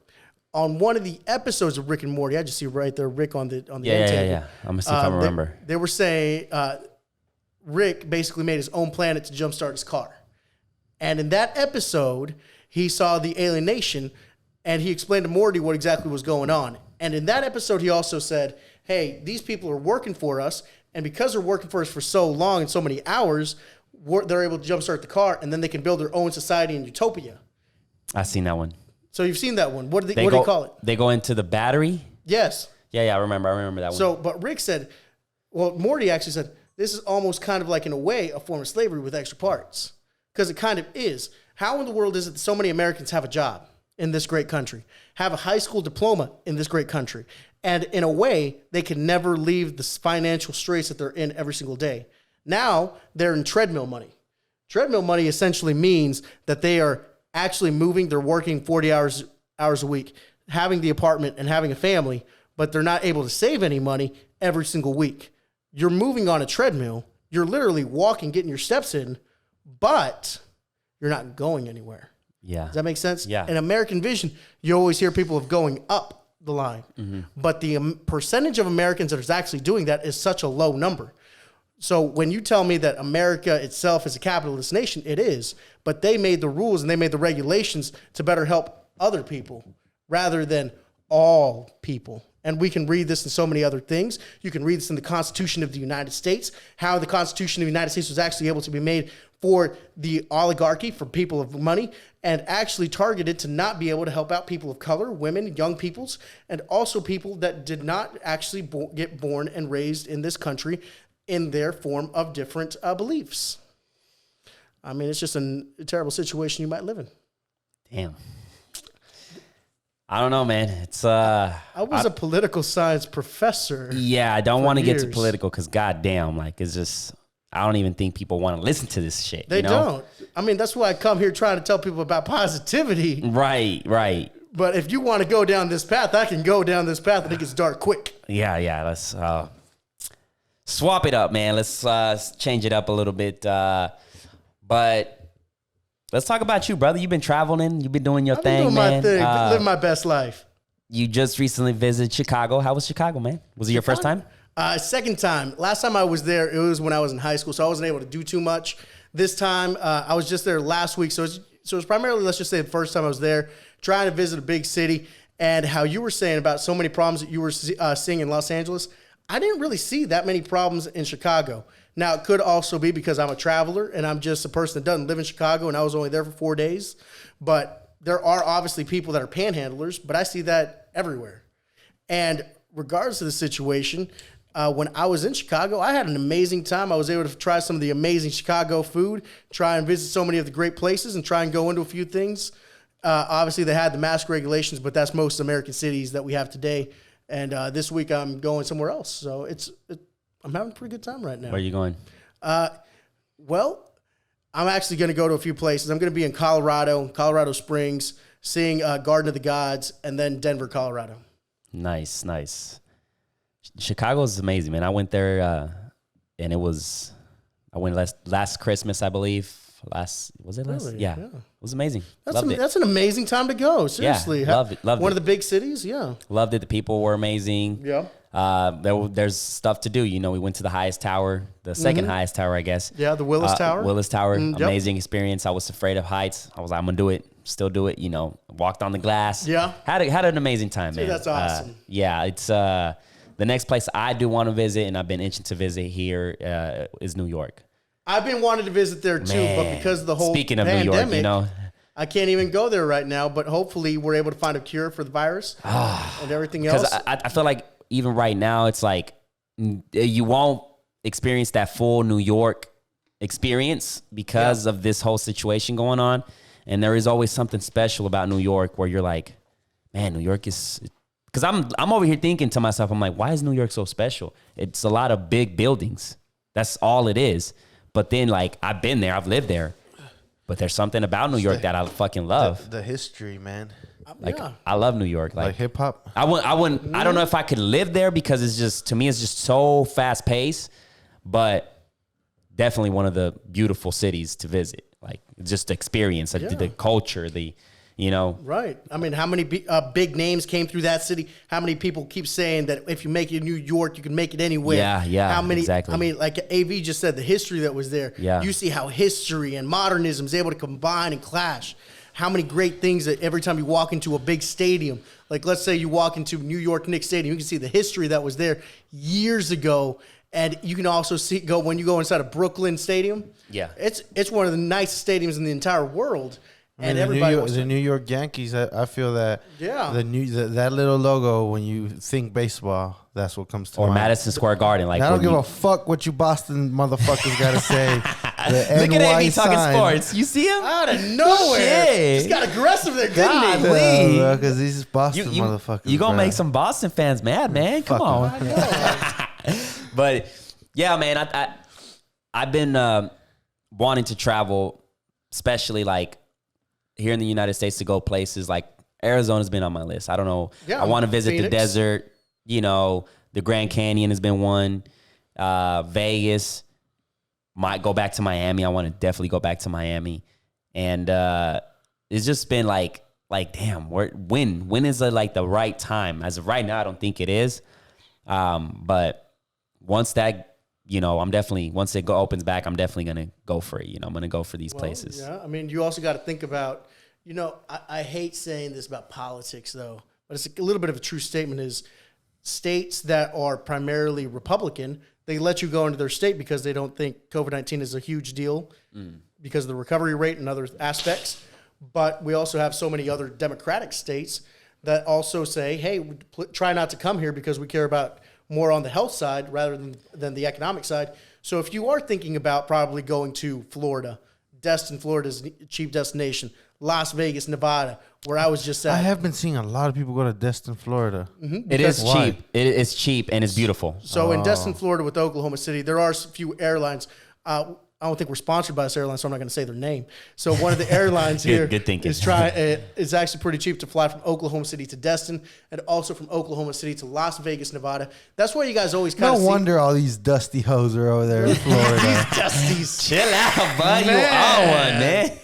on one of the episodes of Rick and Morty, I just see right there, Rick on the end Yeah. table. I'm gonna see if I remember. They were saying Rick basically made his own planet to jumpstart his car. And in that episode, he saw the alienation, and he explained to Morty what exactly was going on. And in that episode, he also said, hey, these people are working for us, and because they're working for us for so long and so many hours, they're able to jumpstart the car, and then they can build their own society in utopia. I've seen that one. So you've seen that one. What do they call it? They go into the battery. Yes. Yeah, I remember that one. So, but Rick said, well, Morty actually said, this is almost kind of like, in a way, a form of slavery with extra parts. Because it kind of is. How in the world is it that so many Americans have a job in this great country, have a high school diploma in this great country, and in a way, they can never leave the financial straits that they're in every single day? Now, they're in treadmill money. Treadmill money essentially means that they are actually moving, they're working 40 hours a week, having the apartment and having a family, but they're not able to save any money every single week. You're moving on a treadmill. You're literally walking, getting your steps in, but you're not going anywhere. Yeah. Does that make sense? Yeah. In American vision, you always hear people of going up the line. Mm-hmm. But the percentage of Americans that is actually doing that is such a low number. So when you tell me that America itself is a capitalist nation, it is. But they made the rules and they made the regulations to better help other people rather than all people. And we can read this in so many other things. You can read this in the Constitution of the United States, how the Constitution of the United States was actually able to be made for the oligarchy, for people of money, and actually targeted to not be able to help out people of color, women, young peoples, and also people that did not actually get born and raised in this country in their form of different beliefs. I mean, it's just a terrible situation you might live in. Damn. I don't know, man. It's I was a political science professor. Yeah, I don't want to get too political because goddamn, like it's just I don't even think people want to listen to this shit. They don't. I mean, that's why I come here trying to tell people about positivity. Right. But if you want to go down this path, I can go down this path and it gets dark quick. Yeah. Let's swap it up, man. Let's change it up a little bit. But let's talk about you, brother. You've been traveling. You've been doing your thing, doing man. My thing, living my best life. You just recently visited Chicago. How was Chicago, man? Was it your first time? Second time. Last time I was there, it was when I was in high school, so I wasn't able to do too much. This time, I was just there last week, so it's primarily, let's just say, the first time I was there, trying to visit a big city, and how you were saying about so many problems that you were seeing in Los Angeles. I didn't really see that many problems in Chicago. Now, it could also be because I'm a traveler, and I'm just a person that doesn't live in Chicago, and I was only there for 4 days. But there are obviously people that are panhandlers, but I see that everywhere. And regardless of the situation, when I was in Chicago, I had an amazing time. I was able to try some of the amazing Chicago food, try and visit so many of the great places, and try and go into a few things. Obviously, they had the mask regulations, but that's most American cities that we have today. And this week, I'm going somewhere else. So I'm having a pretty good time right now. Where are you going? Well, I'm actually going to go to a few places. I'm going to be in Colorado Springs, seeing Garden of the Gods, and then Denver, Colorado. Nice. Chicago is amazing, man. I went there, and I went last Christmas, I believe. Was it last? Really? Yeah. It was amazing. That's an amazing time to go. Seriously. Yeah, loved it. One of the big cities. Yeah. Loved it. The people were amazing. Yeah. There's stuff to do. You know, we went to the highest tower, the second highest tower, I guess. Yeah, the Willis Tower. Willis Tower. Yep. Amazing experience. I was afraid of heights. I was like, I'm going to do it. Still do it. You know, walked on the glass. Yeah. Had an amazing time, man. That's awesome. Yeah. It's the next place I do want to visit, and I've been itching to visit here, is New York. I've been wanting to visit there too, Man. but because of the whole Speaking of pandemic, New York, you know, I can't even go there right now. But hopefully, we're able to find a cure for the virus and everything else. Because I feel like even right now, it's like you won't experience that full New York experience because of this whole situation going on. And there is always something special about New York where you're like, man, New York is. Because I'm over here thinking to myself, I'm like, why is New York so special? It's a lot of big buildings. That's all it is. But then, like, I've been there, I've lived there, but there's something about New York that I fucking love. The history, man. Like, I love New York. Like hip hop. I don't know if I could live there because it's just, to me, it's just so fast paced, but definitely one of the beautiful cities to visit. Like, just the experience, the culture, you know? Right. I mean, how many big names came through that city? How many people keep saying that if you make it in New York, you can make it anywhere? Yeah, How many? exactly. I mean, like AV just said, the history that was there. Yeah. You see how history and modernism is able to combine and clash. How many great things that every time you walk into a big stadium, like let's say you walk into New York Knicks Stadium, you can see the history that was there years ago. And you can also see when you go inside a Brooklyn Stadium. Yeah. It's one of the nicest stadiums in the entire world. And the everybody New York Yankees. I feel that that little logo when you think baseball, that's what comes to mind. Or Madison Square Garden. Like I don't give a fuck what you Boston motherfuckers got to say. The Look at NY AB talking sign. sports. You see him? out of nowhere. Shit. Just got aggressive there, didn't he? Golly. Yeah, because these Boston motherfuckers. You gonna bro. make some Boston fans mad, man. Come Fuck on. I know. But yeah, man, I've been wanting to travel, especially like here in the United States, to go places like Arizona's been on my list. I don't know. Yeah, I want to visit the Phoenix. desert. You know, the Grand Canyon has been one. Vegas. Might go back to Miami. I want to definitely go back to Miami. And it's just been like damn, when is like the right time? As of right now, I don't think it is. But once that, you know, once it opens back, I'm definitely going to go for it. You know, I'm going to go for these places. Yeah, I mean, you also got to think about, you know, I hate saying this about politics, though, but it's a little bit of a true statement is states that are primarily Republican, they let you go into their state because they don't think COVID-19 is a huge deal because of the recovery rate and other aspects. But we also have so many other Democratic states that also say, hey, try not to come here because we care about more on the health side rather than the economic side. So if you are thinking about probably going to Florida, Destin, Florida is a cheap destination. Las Vegas, Nevada, where I was just at. I have been seeing a lot of people go to Destin, Florida. It is Why? cheap. It's cheap and it's beautiful. So in Destin, Florida with Oklahoma City, there are a few airlines. I don't think we're sponsored by this airline, so I'm not going to say their name. So one of the airlines here Good thinking. is it's actually pretty cheap to fly from Oklahoma City to Destin and also from Oklahoma City to Las Vegas, Nevada. That's why you guys always kind No of see wonder all these dusty hoes are over there in Florida. Dusties. Chill out, bud. You Man. on one, man.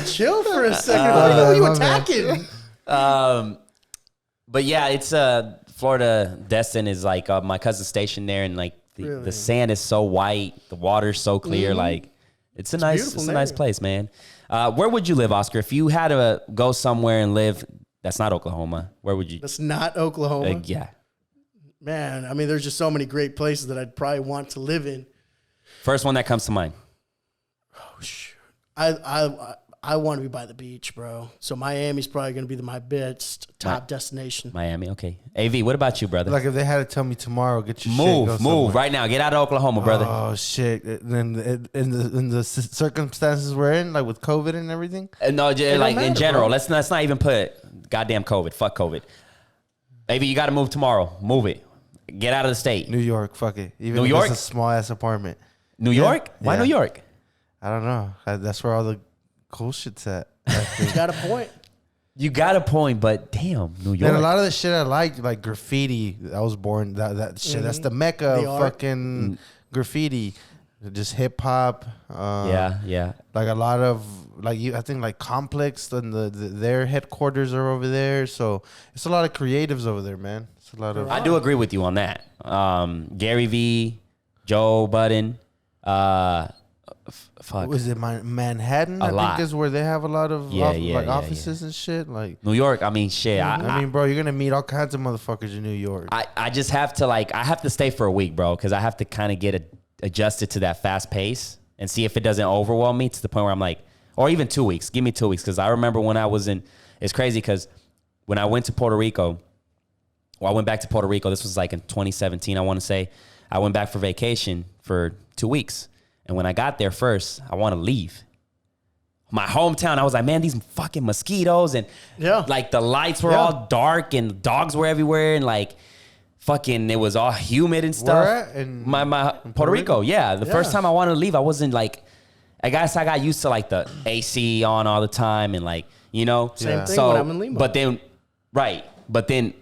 Chill for a second. Who are you my attacking? But yeah, it's Florida. Destin is like my cousin's stationed there, and like the sand is so white, the water's so clear. Like it's a nice beautiful place, man. Where would you live, Oscar, if you had to go somewhere and live? That's not Oklahoma. Where would you? That's not Oklahoma. Yeah. Man, I mean, there's just so many great places that I'd probably want to live in. First one that comes to mind. Oh, shoot. I want to be by the beach, bro. So Miami's probably going to be my best top destination. Miami. Okay. AV, what about you, brother? Like if they had to tell me tomorrow, get your shit, go move somewhere. right now. Get out of Oklahoma, brother. Oh shit! Then in the circumstances we're in, like with COVID and everything. No, like matter, in general. bro. Let's not even put goddamn COVID. Fuck COVID. Maybe you got to move tomorrow. Move it. Get out of the state. New York, fuck it. Even New if York? it's a small ass apartment. New York? Why Yeah. New York? I don't know. That's where all the cool shit's at. You got a point. You got a point, but damn, New York. And a lot of the shit I like graffiti. I was born that shit. That's the mecca The of art. fucking graffiti. Just hip hop. Yeah. Like a lot of I think like Complex and their headquarters are over there. So it's a lot of creatives over there, man. It's a lot of. I do agree with you on that. Gary V, Joe Budden, fuck. Was it Manhattan? I lot. think is where they have a lot of Yeah, offices and shit. Like, New York, I mean, shit. I mean, bro, you're gonna meet all kinds of motherfuckers in New York. I just have to I have to stay for a week, bro, because I have to kind of get adjusted to that fast pace and see if it doesn't overwhelm me to the point where I'm like, or even 2 weeks. Give me 2 weeks, because I remember when I was it's crazy because when I went to Puerto Rico, I went back to Puerto Rico. This was like in 2017, I want to say. I went back for vacation for 2 weeks. And when I got there first, I want to leave. My hometown, I was like, man, these fucking mosquitoes. And like the lights were all dark and dogs were everywhere. And like fucking, it was all humid and stuff. Where at? In Puerto Rico. Yeah. The first time I wanted to leave, I wasn't like, I guess I got used to like the AC on all the time. And like, you know. Same thing when I'm in Lima. But then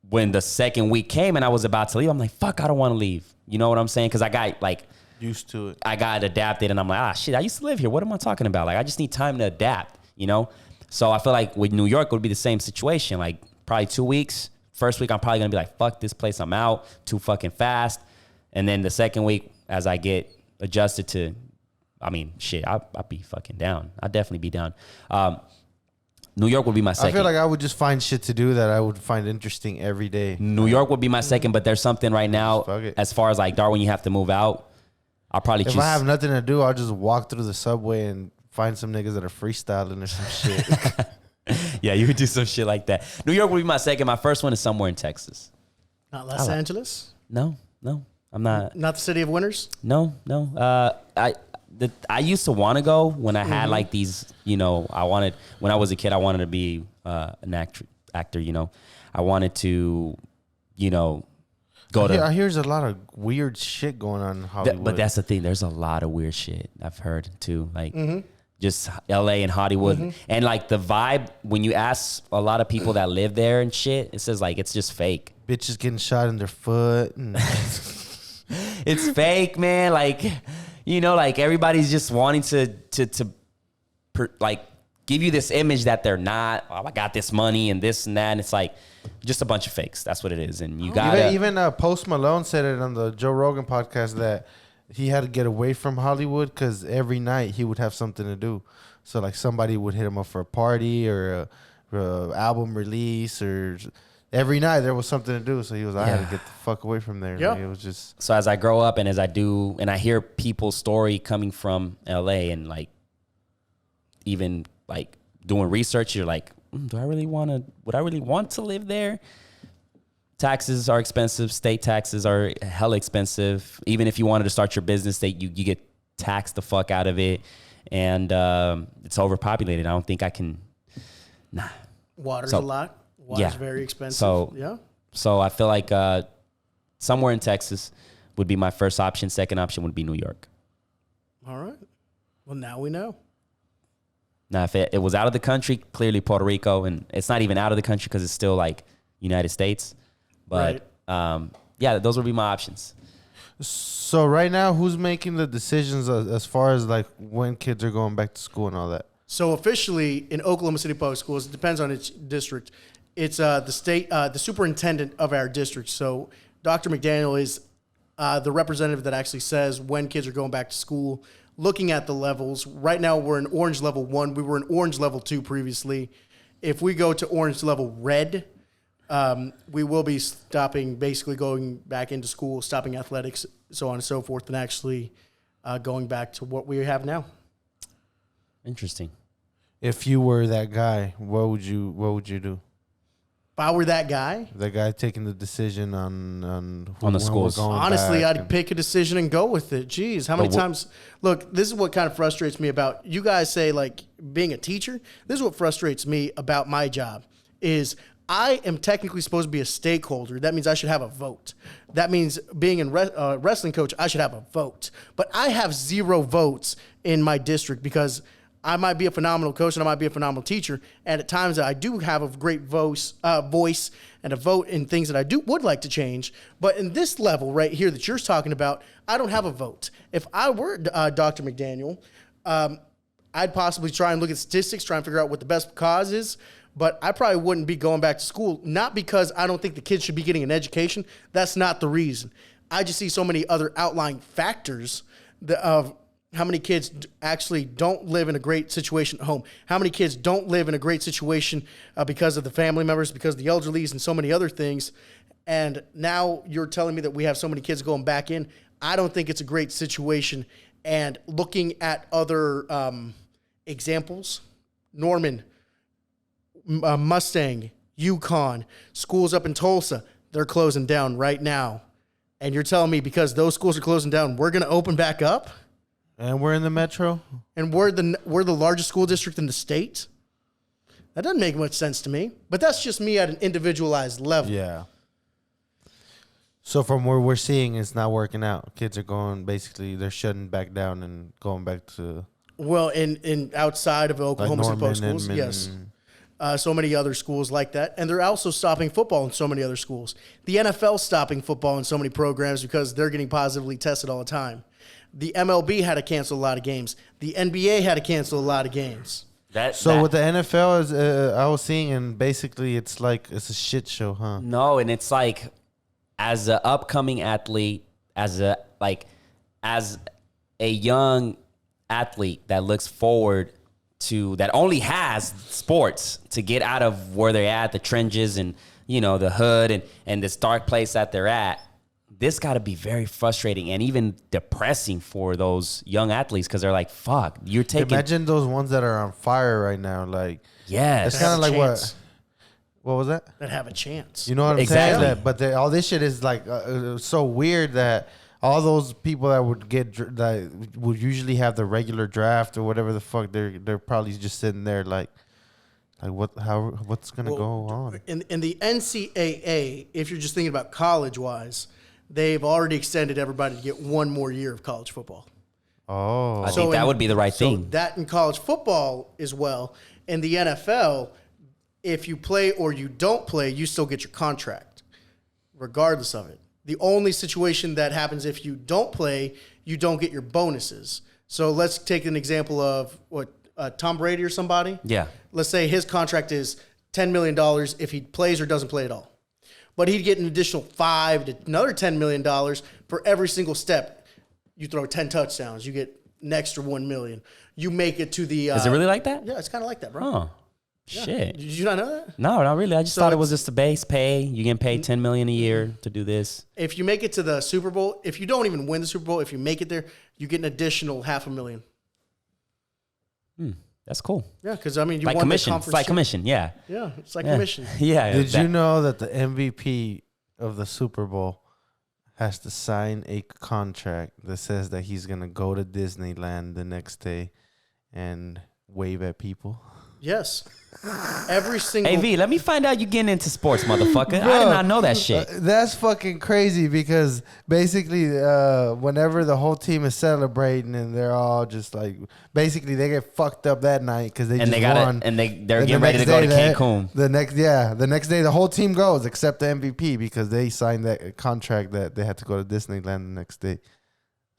when the second week came and I was about to leave, I'm like, fuck, I don't want to leave. You know what I'm saying? Because I got like, used to it. I got adapted and I'm like, shit, I used to live here. What am I talking about? Like, I just need time to adapt, you know? So I feel like with New York, it would be the same situation. Like probably 2 weeks. First week, I'm probably going to be like, fuck this place. I'm out too fucking fast. And then the second week, as I get adjusted to, I mean, shit, I'll be fucking down. I'll definitely be down. New York would be my second. I feel like I would just find shit to do that I would find interesting every day. New York would be my second, but there's something right now Fuck it. as far as like Darwin, you have to move out. I'll probably If choose. I have nothing to do, I'll just walk through the subway and find some niggas that are freestyling or some shit. Yeah, you would do some shit like that. New York would be my second. My first one is somewhere in Texas. Not Los Angeles. No, I'm not. Not the city of winners. No. I used to want to go when I had like these, when I was a kid, I wanted to be an actor, I wanted to, go to. I hear there's a lot of weird shit going on in Hollywood. But that's the thing. There's a lot of weird shit I've heard too. Like just LA and Hollywood. And like the vibe, when you ask a lot of people that live there and shit, it says like, it's just fake. Bitches getting shot in their foot. And It's fake, man. Like, like everybody's just wanting to like give you this image that they're not. Oh, I got this money and this and that. And it's like just a bunch of fakes. That's what it is. And you got even Post Malone said it on the Joe Rogan podcast that he had to get away from Hollywood because every night he would have something to do. So like somebody would hit him up for a party or a album release or every night there was something to do. So he was, I had to get the fuck away from there. Yeah. Like, it was just. So as I grow up and as I do, and I hear people's story coming from LA and like even like doing research, you're like, would I really want to live there? Taxes are expensive. State taxes are hella expensive. Even if you wanted to start your business, you get taxed the fuck out of it. And it's overpopulated. I don't think I can. Nah. Water's a lot. Water's very expensive. So I feel like somewhere in Texas would be my first option. Second option would be New York. All right. Well, now we know. Now, if it was out of the country, clearly Puerto Rico. And it's not even out of the country because it's still like United States. But yeah, those would be my options. So right now, who's making the decisions as far as like when kids are going back to school and all that? So officially in Oklahoma City Public Schools, it depends on its district. It's the superintendent of our district. So Dr. McDaniel is the representative that actually says when kids are going back to school, looking at the levels. Right now we're in orange level 1. We were in orange level 2 previously. If we go to orange level red, we will be stopping, basically going back into school, stopping athletics, so on and so forth, and actually going back to what we have now. Interesting. If you were that guy, what would you do? If I were that guy, The guy taking the decision on the when we're schools. going honestly, back I'd pick a decision and go with it. Jeez, how many times? Look, this is what kind of frustrates me about you guys say like being a teacher. This is what frustrates me about my job is I am technically supposed to be a stakeholder. That means I should have a vote. That means being a wrestling coach, I should have a vote. But I have 0 votes in my district because I might be a phenomenal coach and I might be a phenomenal teacher. And at times I do have a great voice and a vote in things that I would like to change. But in this level right here that you're talking about, I don't have a vote. If I were Dr. McDaniel, I'd possibly try and look at statistics, try and figure out what the best cause is. But I probably wouldn't be going back to school, not because I don't think the kids should be getting an education. That's not the reason. I just see so many other outlying factors of how many kids actually don't live in a great situation at home. How many kids don't live in a great situation because of the family members, because of the elderlies, and so many other things. And now you're telling me that we have so many kids going back in. I don't think it's a great situation. And looking at other examples, Norman, Mustang, Yukon, schools up in Tulsa, they're closing down right now. And you're telling me because those schools are closing down, we're going to open back up? And we're in the metro? And we're the largest school district in the state? That doesn't make much sense to me. But that's just me at an individualized level. Yeah. So from where we're seeing, it's not working out. Kids are going, basically, they're shutting back down and going back to... Well, in outside of Oklahoma City Public Schools, Norman, yes. So many other schools like that. And they're also stopping football in so many other schools. The NFL's stopping football in so many programs because they're getting positively tested all the time. The MLB had to cancel a lot of games. The NBA had to cancel a lot of games. So with the NFL, is I was seeing, and basically it's a shit show, huh? No, and it's like, as an upcoming athlete, as a young athlete that looks forward to, that only has sports to get out of where they're at, the trenches and, the hood and this dark place that they're at. This got to be very frustrating and even depressing for those young athletes, because they're like, fuck, you're taking. Imagine those ones that are on fire right now. Like, yes. it's kind of like what was that? That have a chance. You know what I'm Exactly. saying? But all this shit is like so weird that all those people that that would usually have the regular draft or whatever the fuck, they're probably just sitting there like what's gonna go on? In the NCAA, if you're just thinking about college wise, they've already extended everybody to get one more year of college football. Oh, I think that would be the right thing. That in college football as well. In the NFL, if you play or you don't play, you still get your contract, regardless of it. The only situation that happens if you don't play, you don't get your bonuses. So let's take an example of Tom Brady or somebody. Yeah. Let's say his contract is $10 million if he plays or doesn't play at all. But he'd get an additional $5 to another $10 million for every single step. You throw 10 touchdowns, you get an extra $1 million. You make it to the... Is it really like that? Yeah, it's kind of like that, bro. Oh, Yeah. shit. Did you not know that? No, not really. I just So thought it was just a base pay. You getting paid $10 million a year to do this. If you make it to the Super Bowl, if you don't even win the Super Bowl, if you make it there, you get an additional $500,000. That's cool. Yeah, because you Like won commission. the It's conference. like commission. Yeah. Yeah, it's like Yeah. commission. Yeah. did you know that the MVP of the Super Bowl has to sign a contract that says that he's gonna go to Disneyland the next day and wave at people? Yes. Every single... AV, let me find out you getting into sports, motherfucker. I did not know that shit. That's fucking crazy because basically, whenever the whole team is celebrating and they're all just like, basically they get fucked up that night because they And just they got won. it, and they're And getting the ready to next go to day Cancun. The next day the whole team goes except the MVP because they signed that contract that they had to go to Disneyland the next day.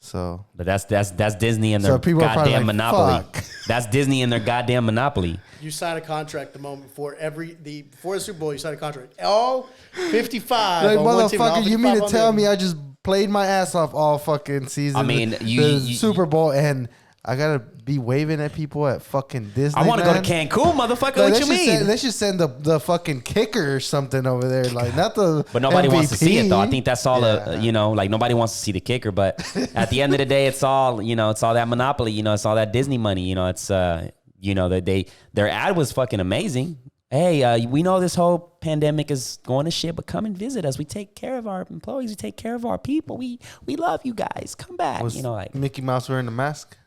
So, But that's Disney and So their people are probably goddamn like, monopoly. fuck. That's Disney and their goddamn monopoly. You sign a contract the moment before before the Super Bowl, you sign a contract. All 55 like on one team, and all motherfucker, you mean 55 to on tell the me other. I just played my ass off all fucking season? I mean, the you Super Bowl and I gotta be waving at people at fucking Disneyland. I want to go to Cancun, motherfucker. Like, What they you should mean? they should send the fucking kicker or something over there, like not the. But nobody wants to see it, though. I MVP. think that's all, Yeah. like nobody wants to see the kicker. But at the end of the day, it's all, it's all that monopoly. It's all that Disney money. It's, their ad was fucking amazing. Hey, we know this whole pandemic is going to shit, but come and visit us. We take care of our employees. We take care of our people. We love you guys. Come back. Was Like Mickey Mouse wearing a mask?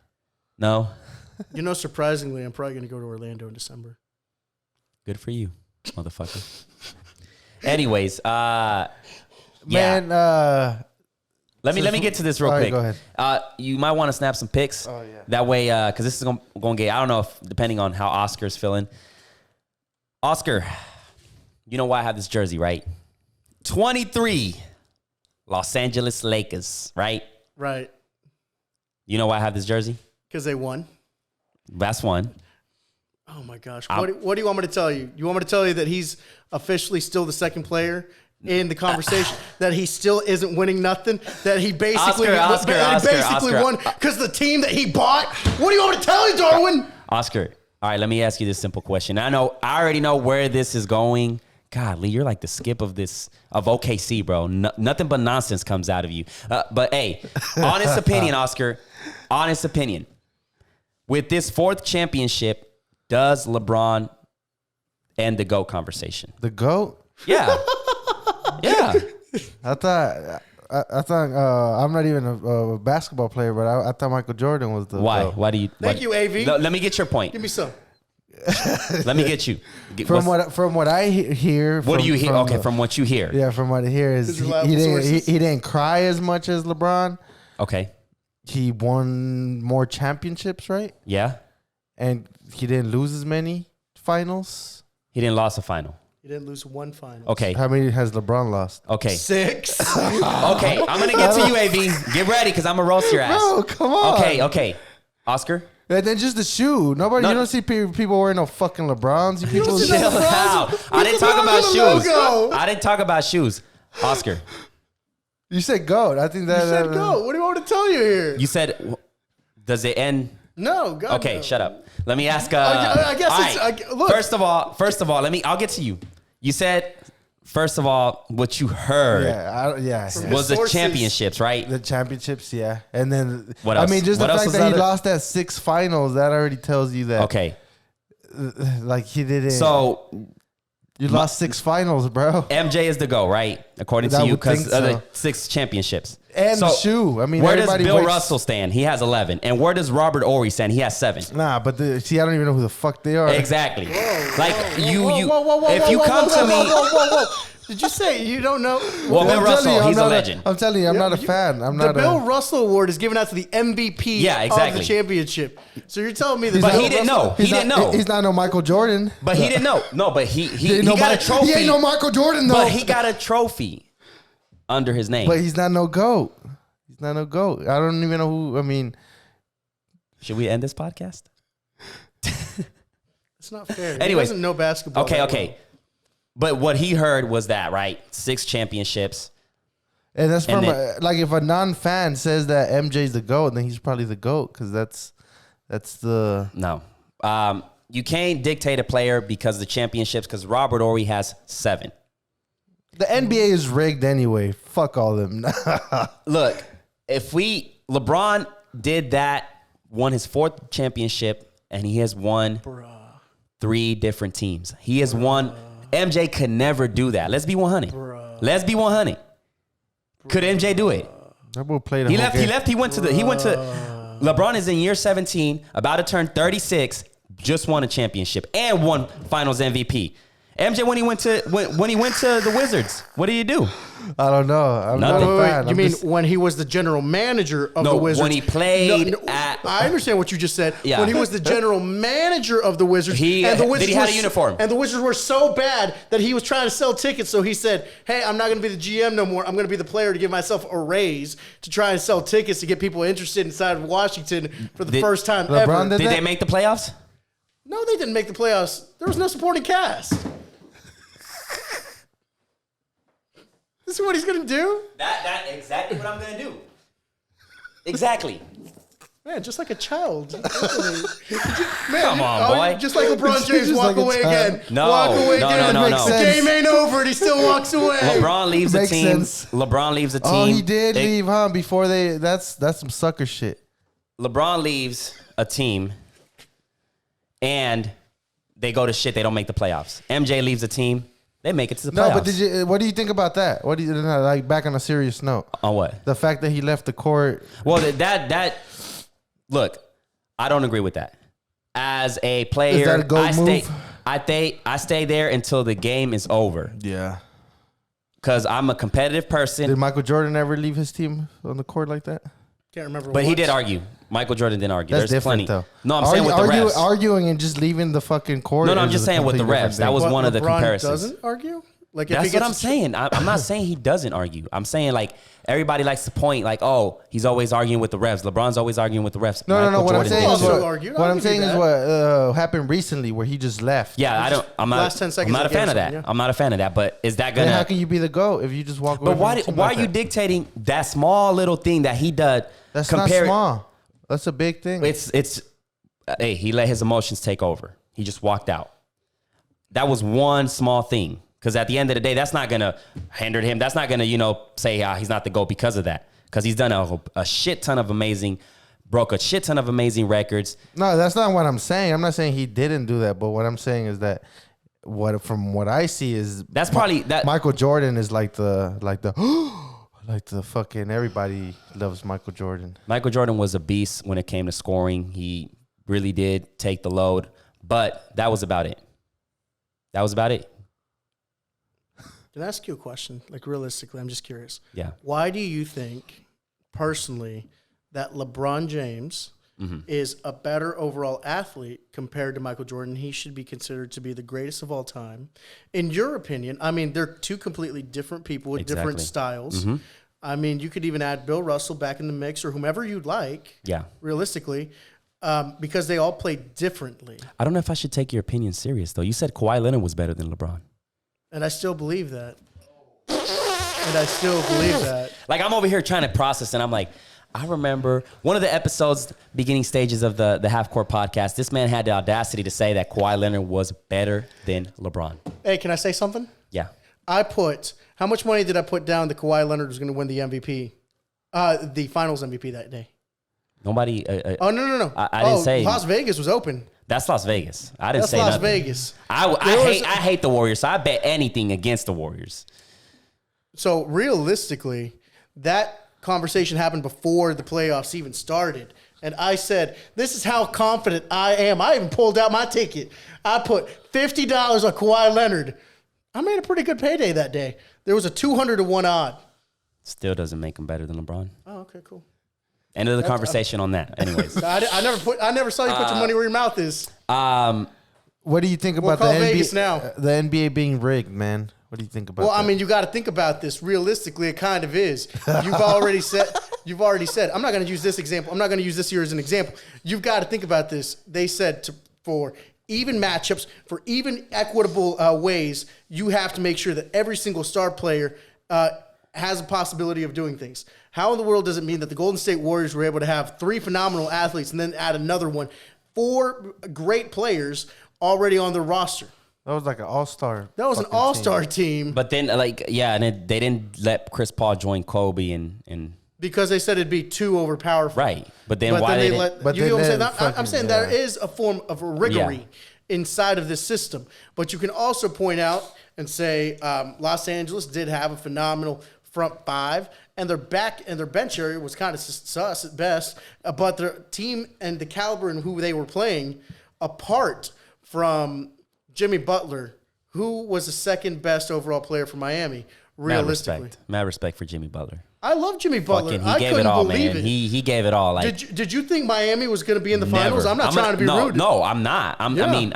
no, Surprisingly, I'm probably going to go to Orlando in December. good for you, motherfucker. Anyways, yeah. Man, Let me get to this real All right, quick. go ahead. You might want to snap some pics. Oh, yeah. That way, because this is going to get, I don't know if, depending on how Oscar's feeling. Oscar, you know why I have this jersey, right? 23 Los Angeles Lakers, right? Right. You know why I have this jersey? Because they won. That's one. Oh, my gosh. What do you want me to tell you? You want me to tell you that he's officially still the second player in the conversation, that he still isn't winning nothing, that he basically Oscar. won because the team that he bought? What do you want me to tell you, Darwin? Oscar, all right, let me ask you this simple question. I already know where this is going. God, Lee, you're like the Skip of OKC, bro. Nothing but nonsense comes out of you. But hey, honest opinion, Oscar. Honest opinion. With this fourth championship, does LeBron end the GOAT conversation? The GOAT? Yeah. Yeah. I thought I'm not even a basketball player, but I thought Michael Jordan was the Why? GOAT. Why do you? Thank you, AV. Let me get your point. Give me some. Let me get you. From what I hear. What do you hear? Okay, from what you hear. Yeah, from what I hear is His he reliable sources. didn't cry as much as LeBron. Okay. He won more championships, right? Yeah. And he didn't lose as many finals. He didn't lose a final. He didn't lose one final. Okay. How many has LeBron lost? Okay. 6. Okay. I'm gonna get to you, AV. Get ready, because I'm gonna roast your ass. Bro, come on. Okay. Oscar, And then just the shoe. Nobody, you don't see people wearing no fucking LeBrons. You people see no Chill LeBrons? out. I didn't talk about the shoes. logo. I didn't talk about shoes. Oscar, You said goat. I think that. You said go. What do you want me to tell you here? you said, does it end? No, God. Okay, no. shut up. Let me ask. I guess all it's. right. Look. First of all, I'll get to you. You said, first of all, what you heard Yeah. was the Sources. championships, right? The championships, yeah. And then, What else? I mean, just What the else fact was that the he other- lost at 6 finals, that already tells you that. Okay, Like, he didn't. so you lost 6 finals, bro. MJ is the GO, right? According I to you, would because think of the so. 6 championships. And So, the shoe. I mean, where does everybody Bill waits- Russell stand? He has 11. And where does Robert Ory stand? He has 7. Nah, but see, I don't even know who the fuck they are. Exactly. Like Whoa, you, whoa, whoa, whoa, if whoa, you whoa, come whoa, to me, whoa. Did you say you don't know? well, I'm Bill telling Russell, you, I'm he's a not legend. I'm telling you, I'm not a fan. I'm not The Bill a. Russell Award is given out to the MVP Yeah, exactly. of the championship. So you're telling me that But Bill he didn't Russell- know. He didn't know. He's not no Michael Jordan. But he didn't know. No, but he ain't no got a trophy. He ain't no Michael Jordan though. But he got a trophy under his name. But he's not no goat. He's not no goat. I don't even know who. I mean, Should we end this podcast? It's not fair. Anyways. He doesn't know basketball. that Okay. well. But what he heard was that, right? 6 championships. and that's And from then- like if a non-fan says that MJ's the goat, then he's probably the goat because that's the. No. You can't dictate a player because of the championships, because Robert Ory has 7. The NBA is rigged anyway. Fuck all them. Look, if LeBron did that, won his 4th championship, and he has won 3 different teams. He has won. MJ could never do that. Let's be 100. Let's be 100. Could MJ do it? That boy played. He left. He went to. LeBron is in year 17, about to turn 36. Just won a championship and won Finals MVP. MJ, when he went to the Wizards, what did he do? I don't know. I'm Nothing. not a fan. You I'm mean just- when he was the general manager of No, the Wizards? when he played at- I understand what you just said. Yeah. When he was the general manager of the Wizards, Did he have were a uniform? And the Wizards were so bad that he was trying to sell tickets. So he said, "Hey, I'm not going to be the GM no more. I'm going to be the player to give myself a raise to try and sell tickets to get people interested inside of Washington for the first time LeBron ever." did Did that? they make the playoffs? No, they didn't make the playoffs. There was no supporting cast. This is what he's going to do? That exactly what I'm gonna do. Exactly. Man, just like a child. Man, Come on, boy. Just like LeBron James, Just walk like a away child. again. No, Walk away no, again. no, no, no. The game ain't over, and he still walks away. LeBron leaves the Makes team. sense. LeBron leaves the team. Oh, he did They- leave, huh? Before they. That's some sucker shit. LeBron leaves a team, and they go to shit. They don't make the playoffs. MJ leaves a team. They make it to the No, playoffs. but did you? What do you think about that? What do you like? Back on a serious note, On what? the fact that he left the court. Well, that. Look, I don't agree with that. As a player, Is that a goat move? I stay there until the game is over Yeah. because I'm a competitive person. Did Michael Jordan ever leave his team on the court like that? Can't remember. But he once. did argue. Michael Jordan didn't argue. That's There's different, plenty. though. No, I'm saying with the refs. Arguing and just leaving the fucking court. No, I'm is just a saying with the completely refs. different That thing. was What, one of the LeBron comparisons. doesn't argue? Like if That's he gets what I'm saying. I'm not saying he doesn't argue. I'm saying like everybody likes to point like, oh, he's always arguing with the refs. LeBron's always arguing with the refs. No. Michael What I'm Jordan saying did is too. Also what, argued. what I'll I'm give you saying is that. what happened recently, where he just left. Yeah, I don't. I'm not. Last 10 seconds I'm not a of the fan of game, that. yeah. I'm not a fan of that. But is that Then gonna? how can you be the GOAT if you just walk away? But why? from a team Why like are you that? dictating that small little thing that he does? That's not small. That's a big thing. It's. Hey, he let his emotions take over. He just walked out. That was one small thing. Because at the end of the day, that's not gonna hinder him. That's not gonna, say he's not the GOAT because of that. Because he's done a shit ton of broke a shit ton of amazing records. No, that's not what I'm saying. I'm not saying he didn't do that, but what I'm saying is that from what I see is That's probably that. Michael Jordan is like the fucking everybody loves Michael Jordan. Michael Jordan was a beast when it came to scoring. He really did take the load, but that was about it. That was about it. Can I ask you a question? Like realistically, I'm just curious. Yeah. Why do you think, personally, that LeBron James is a better overall athlete compared to Michael Jordan? He should be considered to be the greatest of all time. In your opinion, I mean, they're two completely different people with different Exactly. styles. I mean, you could even add Bill Russell back in the mix or whomever you'd like. Yeah. Realistically, because they all play differently. I don't know if I should take your opinion serious, though. You said Kawhi Leonard was better than LeBron. And I still believe that. And I still believe that. Like, I'm over here trying to process, and I'm like, I remember one of the episodes, beginning stages of the Half Court podcast, this man had the audacity to say that Kawhi Leonard was better than LeBron. Hey, can I say something? Yeah. How much money did I put down that Kawhi Leonard was going to win the MVP? The finals MVP that day. Nobody. No. I didn't say. Las Vegas was open. That's Las Vegas. I didn't That's say Las nothing. Vegas. I hate the Warriors, so I bet anything against the Warriors. So realistically, that conversation happened before the playoffs even started. And I said, this is how confident I am. I even pulled out my ticket. I put $50 on Kawhi Leonard. I made a pretty good payday that day. There was a 200-1 odd. Still doesn't make him better than LeBron. Oh, okay, cool. End of the conversation on that. Anyways. I never saw you put your money where your mouth is. What do you think about the call Vegas NBA now. The NBA being rigged, man? What do you think about that? Well, I mean, you got to think about this. Realistically, it kind of is. You've already said, I'm not going to use this example. I'm not going to use this year as an example. You've got to think about this. They said for even matchups, for even equitable ways, you have to make sure that every single star player has a possibility of doing things. How in the world does it mean that the Golden State Warriors were able to have 3 phenomenal athletes and then add another one, 4 great players already on their roster? That was like an all-star. That was an all-star team. But then, and they didn't let Chris Paul join Kobe and because they said it'd be too overpowerful. right. But then why they let? But You know what I'm saying? then I'm saying there is a form of riggery inside of this system. But you can also point out and say Los Angeles did have a phenomenal front 5, and their bench area was kind of sus at best. But their team and the caliber and who they were playing, apart from Jimmy Butler, who was the second best overall player for Miami, realistically. Mad respect for Jimmy Butler. I love Jimmy Butler. He gave it all, man. It. He gave it all. Like, did you think Miami was going to be in the finals? I'm not trying to be rude. No, I'm not. I mean,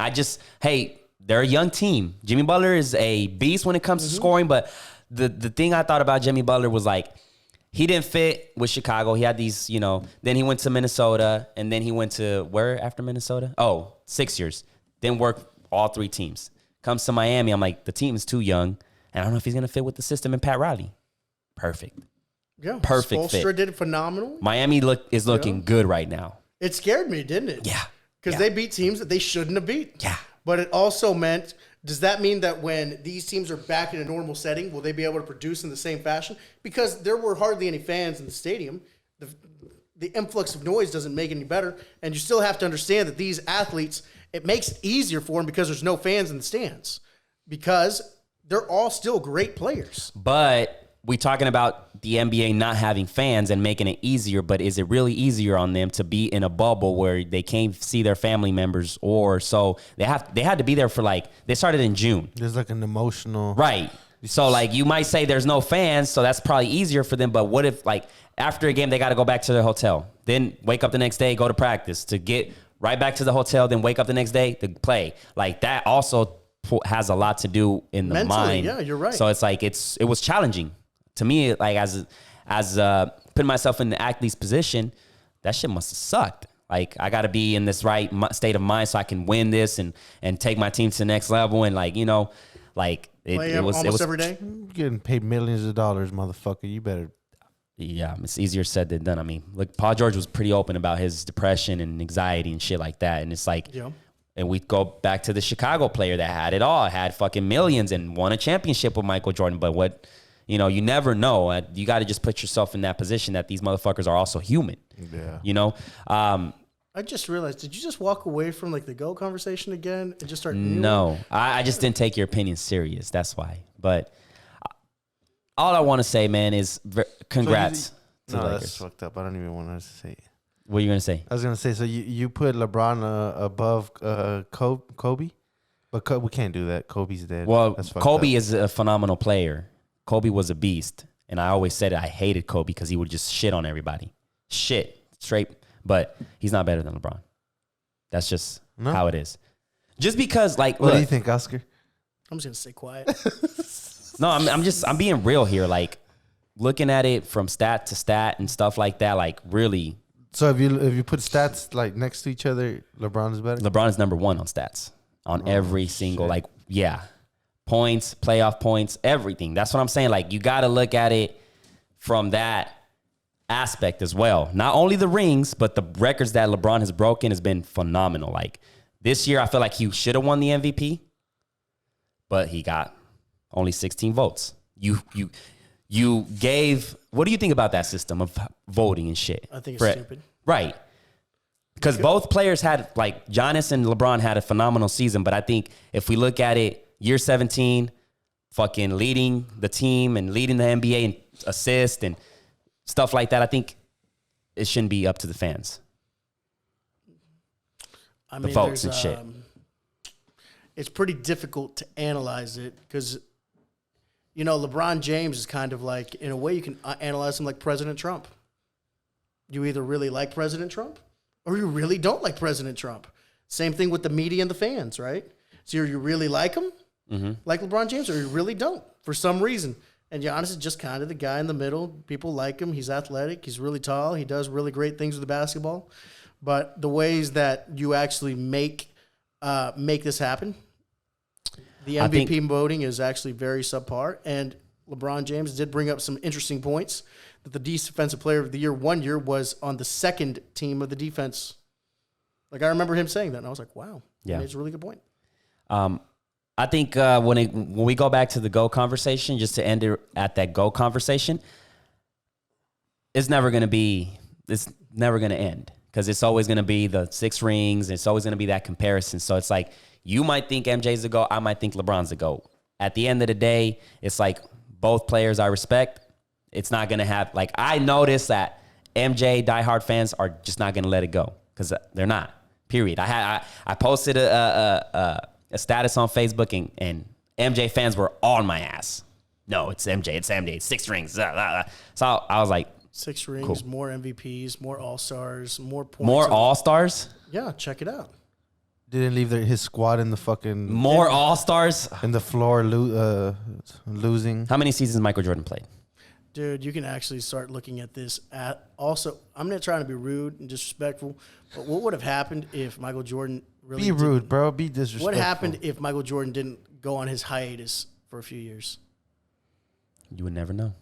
hey, they're a young team. Jimmy Butler is a beast when it comes to scoring, but the thing I thought about Jimmy Butler was like, he didn't fit with Chicago. He had these, then he went to Minnesota, and then he went to where after Minnesota? Oh, Sixers. Then worked all 3 teams. Comes to Miami, I'm like, the team is too young, and I don't know if he's going to fit with the system and Pat Riley. Perfect. Yeah, Perfect Spoelstra fit. did phenomenal. Miami is looking good right now. It scared me, didn't it? Yeah. Because they beat teams that they shouldn't have beat. Yeah. But it also meant, does that mean that when these teams are back in a normal setting, will they be able to produce in the same fashion? Because there were hardly any fans in the stadium. The influx of noise doesn't make it any better. And you still have to understand that these athletes, it makes it easier for them because there's no fans in the stands. Because they're all still great players. But we talking about the NBA not having fans and making it easier, but is it really easier on them to be in a bubble where they can't see their family members, or so they had to be there for they started in June. There's like an emotional right. So you might say there's no fans, so that's probably easier for them. But what if after a game they got to go back to their hotel, then wake up the next day, go to practice, to get right back to the hotel, then wake up the next day to play? That also has a lot to do in the mentally, mind. Yeah, you're right. So it was challenging. To me, as putting myself in the athlete's position, that shit must have sucked. I got to be in this right state of mind so I can win this and take my team to the next level. And it was every day. You're getting paid millions of dollars, motherfucker. You better. Yeah, it's easier said than done. I mean, look, Paul George was pretty open about his depression and anxiety and shit like that. And it's and we go back to the Chicago player that had it all, had fucking millions and won a championship with Michael Jordan. But what? You never know. You got to just put yourself in that position that these motherfuckers are also human. Yeah. I just realized, did you just walk away from the GO conversation again and just start? No, I just didn't take your opinion serious. That's why. But all I want to say, man, is congrats. No, that's fucked up. I don't even want to say it. What are you going to say? I was going to say, so you put LeBron above Kobe? But we can't do that. Kobe's dead. Well, Kobe is a phenomenal player. Kobe was a beast. And I always said I hated Kobe because he would just shit on everybody. Shit. Straight. But he's not better than LeBron. That's just how it is. Just because, what do you think, Oscar? I'm just going to stay quiet. No, I'm being real here. Looking at it from stat to stat and stuff like that, really. So if you put stats like next to each other, LeBron is better. LeBron is number 1 on stats on every single points, playoff points, everything. That's what I'm saying. Like you got to look at it from that aspect as well. Not only the rings, but the records that LeBron has broken has been phenomenal. Like this year, I feel like he should have won the MVP, but he got only 16 votes. You gave. What do you think about that system of voting and shit? I think it's stupid. Right. Because both players had, like, Giannis and LeBron had a phenomenal season. But I think if we look at it, year 17, fucking leading the team and leading the NBA and assist and stuff like that, I think it shouldn't be up to the fans. I The mean, votes and shit. It's pretty difficult to analyze it because, you know, LeBron James is kind of like, in a way, you can analyze him like President Trump. You either really like President Trump or you really don't like President Trump. Same thing with the media and the fans, right? So you really like him, like LeBron James, or you really don't for some reason. And Giannis is just kind of the guy in the middle. People like him. He's athletic. He's really tall. He does really great things with the basketball. But the ways that you actually make this happen, the MVP voting is actually very subpar. And LeBron James did bring up some interesting points. That the Defensive Player of the Year one year was on the second team of the defense. Like, I remember him saying that, and I was like, wow. Yeah. It's a really good point. I think when we go back to the GOAT conversation, just to end it at that GOAT conversation, it's never going to end because it's always going to be the 6 rings. It's always going to be that comparison. So it's like you might think MJ's the GOAT. I might think LeBron's the GOAT. At the end of the day, it's like both players I respect. It's not going to have, like, I noticed that MJ diehard fans are just not going to let it go because they're not, period. I posted a status on Facebook and MJ fans were on my ass. No, it's MJ. It's 6 rings. So I was like, 6 rings, cool. more MVPs, more All-Stars, more points. More All-Stars? Yeah, check it out. Didn't leave his squad in the fucking More All-Stars? in the floor losing. How many seasons Michael Jordan played? Dude, you can actually start looking at this. Also, I'm not trying to be rude and disrespectful, but what would have happened if Michael Jordan really Be rude, bro. Be disrespectful. What happened if Michael Jordan didn't go on his hiatus for a few years? You would never know.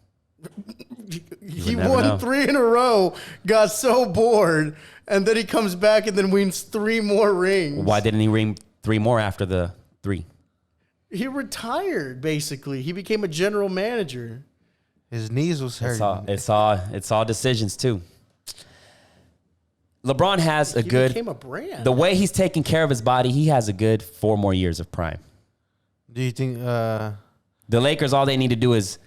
He never won know. 3 in a row, got so bored, and then he comes back and then wins 3 more rings. Why didn't he ring 3 more after the 3? He retired, basically. He became a general manager. His knees was hurting. It's all decisions too. LeBron has He became a brand. the way he's taking care of his body, he has a good 4 more years of prime. Do you think The Lakers, all they need to do is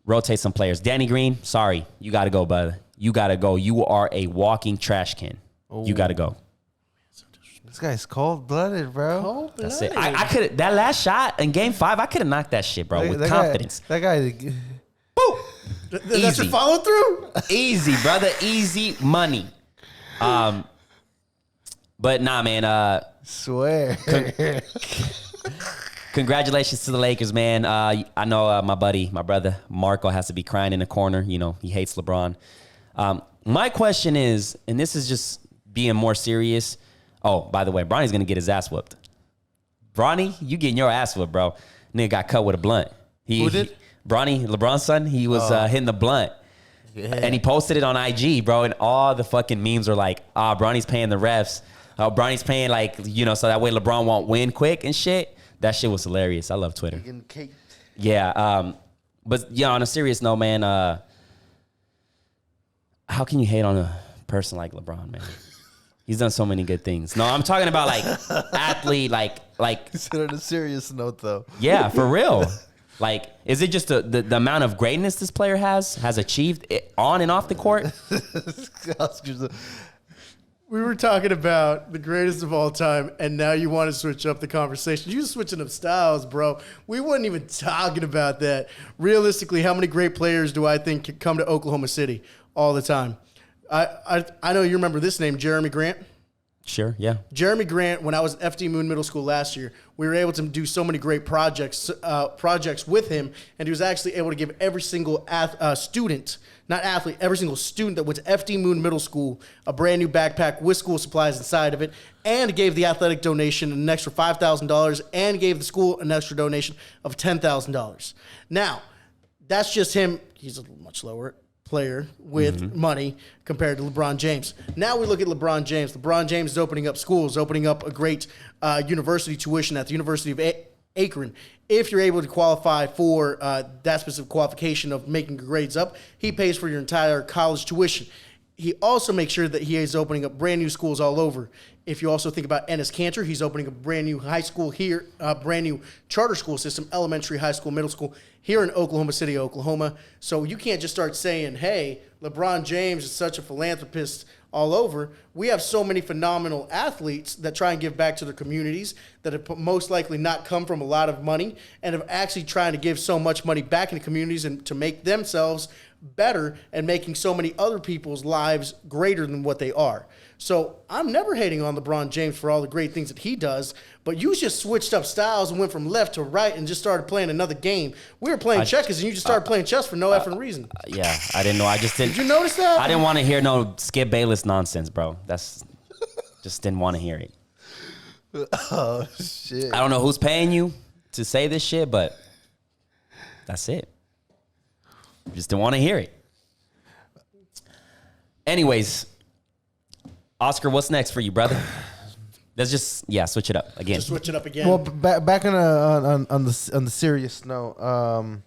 rotate some players. Danny Green, sorry, you got to go, brother. You got to go. You are a walking trash can. You got to go. this guy's cold-blooded, bro? That's it. I could that last shot in Game 5, I could have knocked that shit, bro, with confidence. That guy. Boom. That's your follow through? Easy, brother. Easy money. But nah, man. Swear. Congratulations to the Lakers, man. I know my brother Marco has to be crying in the corner. You know, he hates LeBron. My question is, and this is just being more serious. Oh, by the way, Bronny's going to get his ass whooped. Bronny, you getting your ass whooped, bro. Nigga got cut with a blunt. Who did? Bronny, LeBron's son, he was hitting the blunt. Yeah. And he posted it on IG, bro, and all the fucking memes are like, Bronny's paying the refs. Bronny's paying, like, you know, so that way LeBron won't win quick and shit. That shit was hilarious. I love Twitter. Yeah. But, yeah, on a serious note, man, how can you hate on a person like LeBron, man? He's done so many good things. No, I'm talking about, like, athlete, like. On a serious note, though. Yeah, for real. Like, is it just the amount of greatness this player has achieved on and off the court? We were talking about the greatest of all time, and now you want to switch up the conversation. You're switching up styles, bro. We weren't even talking about that. Realistically, how many great players do I think could come to Oklahoma City all the time? I know you remember this name, Jeremy Grant. Sure, yeah. Jeremy Grant, when I was at FD Moon Middle School last year, we were able to do so many great projects with him, and he was actually able to give every single student, not athlete, every single student that went to FD Moon Middle School a brand new backpack with school supplies inside of it, and gave the athletic donation an extra $5,000, and gave the school an extra donation of $10,000. Now, that's just him. He's a much lower player with money compared to LeBron James. Now we look at LeBron James. LeBron James is opening up schools, opening up a great university tuition at the University of Akron. If you're able to qualify for that specific qualification of making your grades up, he pays for your entire college tuition. He also makes sure that he is opening up brand new schools all over. If you also think about Ennis Cantor, he's opening a brand new high school here, brand new charter school system, elementary, high school, middle school, here in Oklahoma City, Oklahoma. So you can't just start saying, hey, LeBron James is such a philanthropist all over. We have so many phenomenal athletes that try and give back to their communities that have most likely not come from a lot of money and have actually trying to give so much money back into communities and to make themselves better and making so many other people's lives greater than what they are. So I'm never hating on LeBron James for all the great things that he does, but you just switched up styles and went from left to right and just started playing another game. We were playing checkers and you just started playing chess for no effing reason. Yeah, I didn't know. I just didn't. Did you notice that? I didn't want to hear no Skip Bayless nonsense, bro. That's just didn't want to hear it. Oh, shit. I don't know who's paying you to say this shit, but that's it. Just didn't want to hear it. Anyways, Oscar, what's next for you, brother? Let's just switch it up again. Just switch it up again. Well, back on the serious note,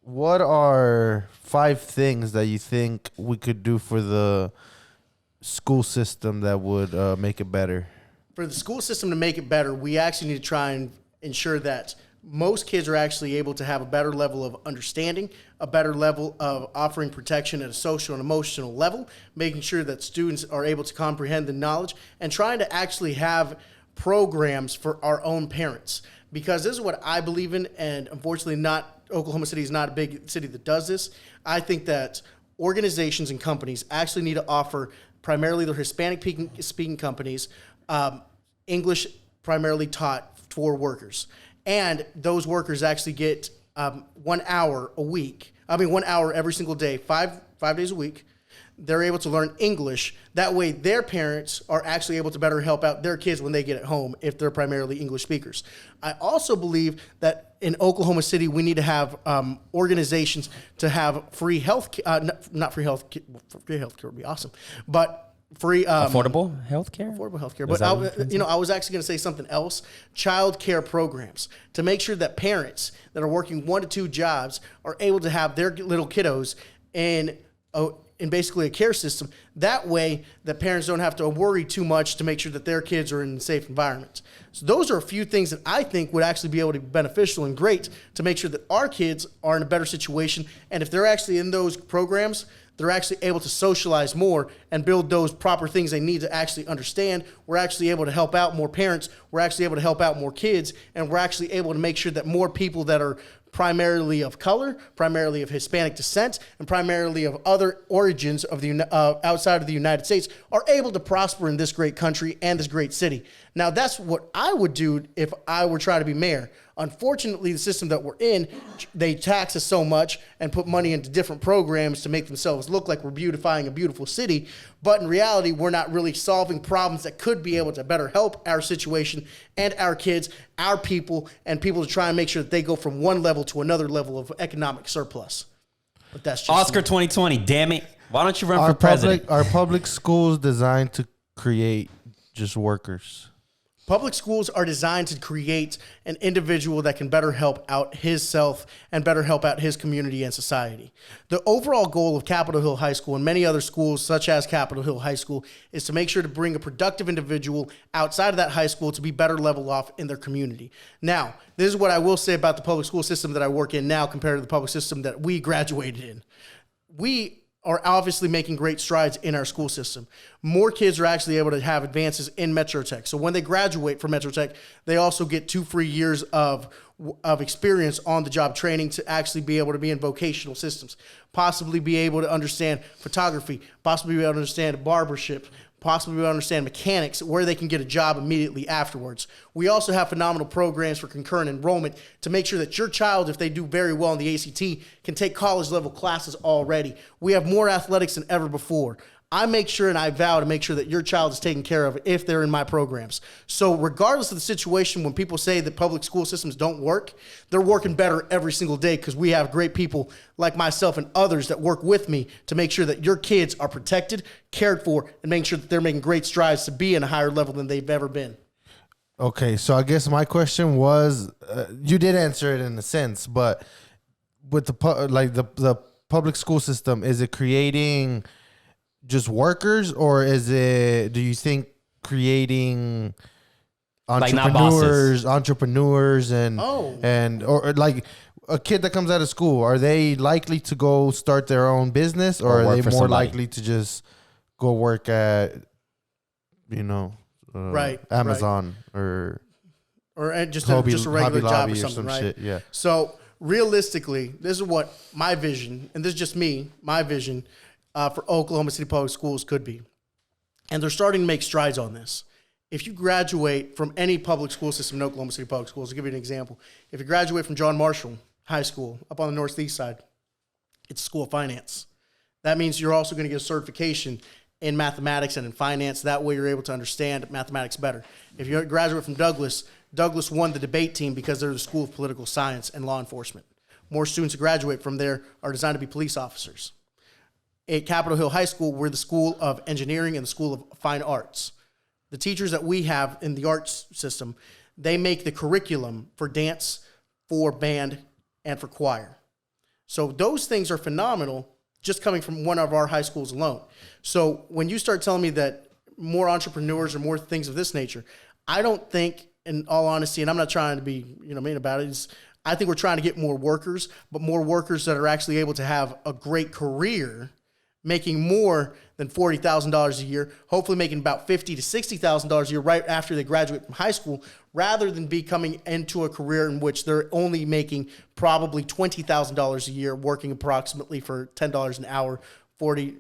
what are 5 things that you think we could do for the school system that would make it better? For the school system to make it better, we actually need to try and ensure that most kids are actually able to have a better level of understanding, a better level of offering protection at a social and emotional level, making sure that students are able to comprehend the knowledge, and trying to actually have programs for our own parents. Because this is what I believe in, and unfortunately Oklahoma City is not a big city that does this. I think that organizations and companies actually need to offer primarily their Hispanic-speaking companies English primarily taught for workers. And those workers actually get 1 hour a week. 1 hour every single day, five days a week. They're able to learn English. That way their parents are actually able to better help out their kids when they get at home if they're primarily English speakers. I also believe that in Oklahoma City, we need to have organizations to have free health, not free health care would be awesome, but free affordable healthcare. Affordable healthcare. But I was actually going to say something else. Child care programs to make sure that parents that are working 1 to 2 jobs are able to have their little kiddos in basically a care system. That way, the parents don't have to worry too much to make sure that their kids are in a safe environment. So those are a few things that I think would actually be able to be beneficial and great to make sure that our kids are in a better situation. And if they're actually in those programs, they're actually able to socialize more and build those proper things they need to actually understand. We're actually able to help out more parents. We're actually able to help out more kids. And we're actually able to make sure that more people that are primarily of color, primarily of Hispanic descent, and primarily of other origins of the outside of the United States are able to prosper in this great country and this great city. Now, that's what I would do if I were trying to be mayor. Unfortunately, the system that we're in, they tax us so much and put money into different programs to make themselves look like we're beautifying a beautiful city. But in reality, we're not really solving problems that could be able to better help our situation and our kids, our people, and people to try and make sure that they go from one level to another level of economic surplus. But that's just Oscar 2020, damn it. Why don't you run for president? Are public schools designed to create just workers? Public schools are designed to create an individual that can better help out himself and better help out his community and society. The overall goal of Capitol Hill High School and many other schools, such as Capitol Hill High School, is to make sure to bring a productive individual outside of that high school to be better level off in their community. Now, this is what I will say about the public school system that I work in now compared to the public system that we graduated in. We are obviously making great strides in our school system. More kids are actually able to have advances in Metro Tech. So when they graduate from Metro Tech, they also get 2 free years of experience on the job training to actually be able to be in vocational systems, possibly be able to understand photography, possibly be able to understand barbership, possibly understand mechanics, where they can get a job immediately afterwards. We also have phenomenal programs for concurrent enrollment to make sure that your child, if they do very well in the ACT, can take college level classes already. We have more athletics than ever before. I make sure and I vow to make sure that your child is taken care of if they're in my programs. So regardless of the situation, when people say that public school systems don't work, they're working better every single day because we have great people like myself and others that work with me to make sure that your kids are protected, cared for, and making sure that they're making great strides to be in a higher level than they've ever been. Okay, so I guess my question was, you did answer it in a sense, but with the public school system, is it creating just workers, or is it, do you think, creating entrepreneurs and or like a kid that comes out of school, are they likely to go start their own business, or are they more likely to just go work at, Amazon or just a regular job or something, right? Shit, yeah. So realistically, this is what my vision, and this is just me, my vision for Oklahoma City Public Schools could be. And they're starting to make strides on this. If you graduate from any public school system in Oklahoma City Public Schools, I'll give you an example. If you graduate from John Marshall High School up on the northeast side, it's a school of finance. That means you're also going to get a certification in mathematics and in finance. That way you're able to understand mathematics better. If you graduate from Douglas won the debate team because they're the School of Political Science and Law Enforcement. More students who graduate from there are designed to be police officers. At Capitol Hill High School, we're the School of Engineering and the School of Fine Arts. The teachers that we have in the arts system, they make the curriculum for dance, for band, and for choir. So those things are phenomenal just coming from one of our high schools alone. So when you start telling me that more entrepreneurs or more things of this nature, I don't think, in all honesty, and I'm not trying to be mean about it, I think we're trying to get more workers, but more workers that are actually able to have a great career, making more than $40,000 a year, hopefully making about $50,000 to $60,000 a year right after they graduate from high school, rather than be coming into a career in which they're only making probably $20,000 a year, working approximately for $10 an hour, 40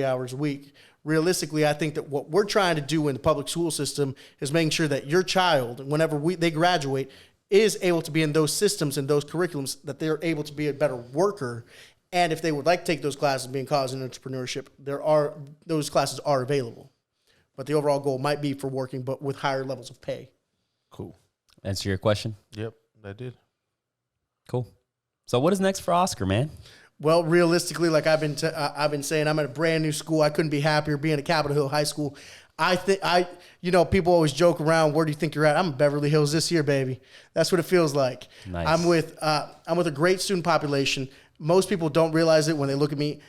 hours a week. Realistically, I think that what we're trying to do in the public school system is making sure that your child, whenever they graduate, is able to be in those systems and those curriculums, that they're able to be a better worker. And if they would like to take those classes, being college and entrepreneurship, those classes are available. But the overall goal might be for working, but with higher levels of pay. Cool. Answer your question? Yep, I did. Cool. So what is next for Oscar, man? Well, realistically, like I've been saying, I'm at a brand new school. I couldn't be happier being at Capitol Hill High School. People always joke around, where do you think you're at? I'm in Beverly Hills this year, baby. That's what it feels like. Nice. I'm with a great student population. Most people don't realize it when they look at me.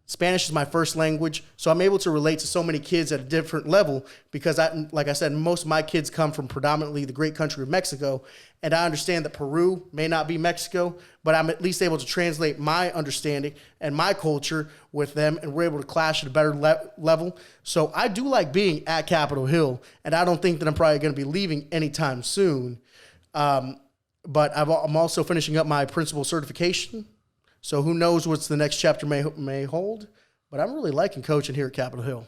Spanish is my first language, so I'm able to relate to so many kids at a different level because, like I said, most of my kids come from predominantly the great country of Mexico, and I understand that Peru may not be Mexico, but I'm at least able to translate my understanding and my culture with them, and we're able to clash at a better level. So I do like being at Capitol Hill, and I don't think that I'm probably going to be leaving anytime soon. But I'm also finishing up my principal certification. So who knows what's the next chapter may hold. But I'm really liking coaching here at Capitol Hill.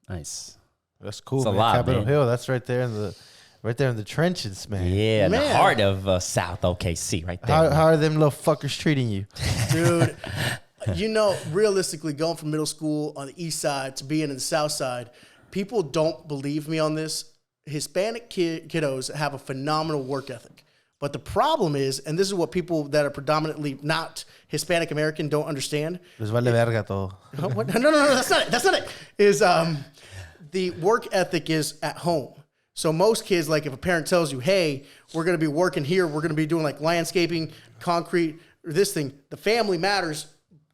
Nice. That's cool. It's a lot, Capitol man. Hill. That's right there in the trenches, man. Yeah, Man. the heart of South OKC right there. How are them little fuckers treating you? Dude, realistically, going from middle school on the east side to being in the south side, people don't believe me on this. Hispanic kiddos have a phenomenal work ethic. But the problem is, and this is what people that are predominantly not Hispanic American don't understand. Les vale verga todo. No, that's not it. That's not it. Is the work ethic is at home. So most kids, like if a parent tells you, hey, we're going to be working here, we're going to be doing like landscaping, concrete, or this thing, the family matters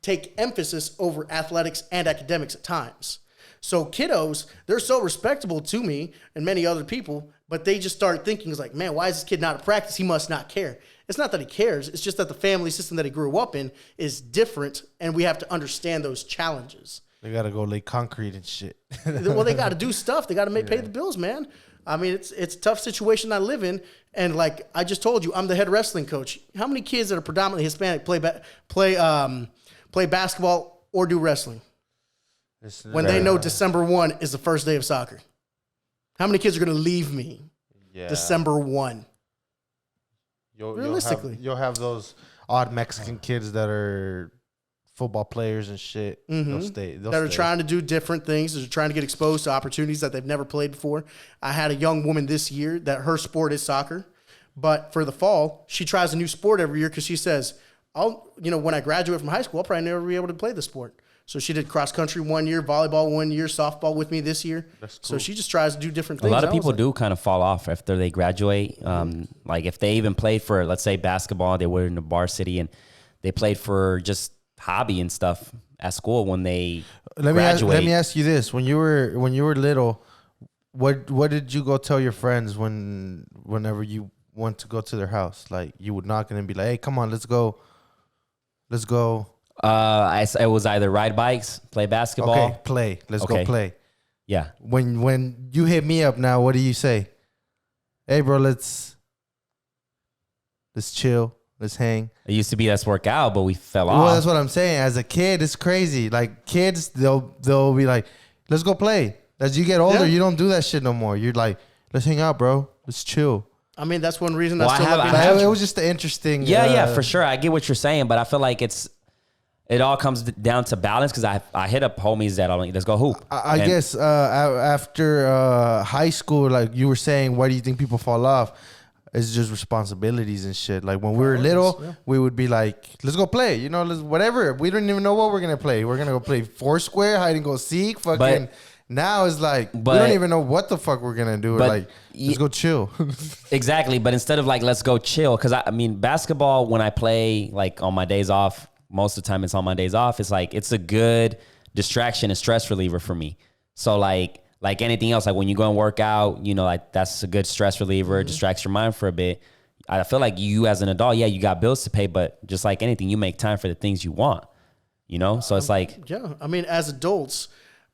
take emphasis over athletics and academics at times. So kiddos, they're so respectable to me and many other people, but they just start thinking, it's like, man, why is this kid not at practice? He must not care. It's not that he cares. It's just that the family system that he grew up in is different, and we have to understand those challenges. They got to go lay concrete and shit. Well, they got to do stuff. They got to pay the bills, man. I mean, it's a tough situation I live in, and like I just told you, I'm the head wrestling coach. How many kids that are predominantly Hispanic play basketball or do wrestling? when they know December 1 is the first day of soccer? How many kids are going to leave me December 1? Realistically. You'll have those odd Mexican kids that are football players and shit. They'll stay. That are trying to do different things. They're trying to get exposed to opportunities that they've never played before. I had a young woman this year that her sport is soccer. But for the fall, she tries a new sport every year because she says, when I graduate from high school, I'll probably never be able to play the sport. So she did cross country 1 year, volleyball 1 year, softball with me this year. That's cool. So she just tries to do different things. A lot of people do kind of fall off after they graduate. Like if they even played for, let's say, basketball, they were in the varsity and they played for just hobby and stuff at school when they graduate. Let me ask you this: when you were little, what did you go tell your friends whenever you went to go to their house? Like you would knock and be like, "Hey, come on, let's go." It was either ride bikes, play basketball. Okay, play. Let's go play. Yeah. When you hit me up now, what do you say? Hey, bro, let's chill. Let's hang. It used to be let's work out, but we fell off. Well, that's what I'm saying. As a kid, it's crazy. Like kids, they'll be like, let's go play. As you get older, you don't do that shit no more. You're like, let's hang out, bro. Let's chill. I mean, that's one reason Well, I still love it was just the interesting. Yeah, for sure. I get what you're saying, but I feel like it all comes down to balance because I hit up homies that let's go hoop. I guess after high school, like you were saying, why do you think people fall off? It's just responsibilities and shit. Like when we were little, we would be like, let's go play. Whatever. We don't even know what we're going to play. We're going to go play Foursquare, hide and go seek, fucking. Now it's like, we don't even know what the fuck we're going to do. Like, let's go chill. Exactly. But instead of like, let's go chill. Because I mean, basketball, when I play like on my days off, most of the time it's on my days off. It's like, it's a good distraction and stress reliever for me. So like anything else, like when you go and work out, like that's a good stress reliever, distracts your mind for a bit. I feel like you as an adult, you got bills to pay, but just like anything, you make time for the things you want, So it's like. Yeah. I mean, as adults,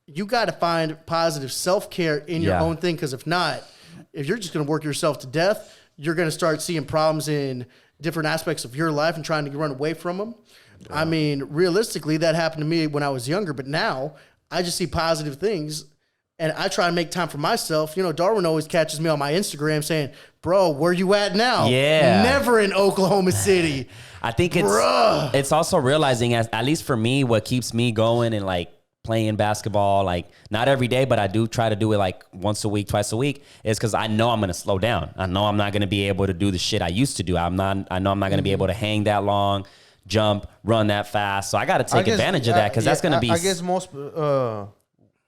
you got to find positive self-care in your own thing. Because if not, if you're just going to work yourself to death, you're going to start seeing problems in different aspects of your life and trying to run away from them. Yeah. I mean, realistically, that happened to me when I was younger, but now I just see positive things and I try to make time for myself. Darwin always catches me on my Instagram saying, bro, where you at now? Yeah. Never in Oklahoma City. I think it's also realizing, at least for me, what keeps me going and like playing basketball, like not every day, but I do try to do it like once a week, twice a week, is because I know I'm going to slow down. I know I'm not going to be able to do the shit I used to do. I know I'm not going to be able to hang that long, jump, run that fast. So I got to take advantage of that because that's going to be. I guess most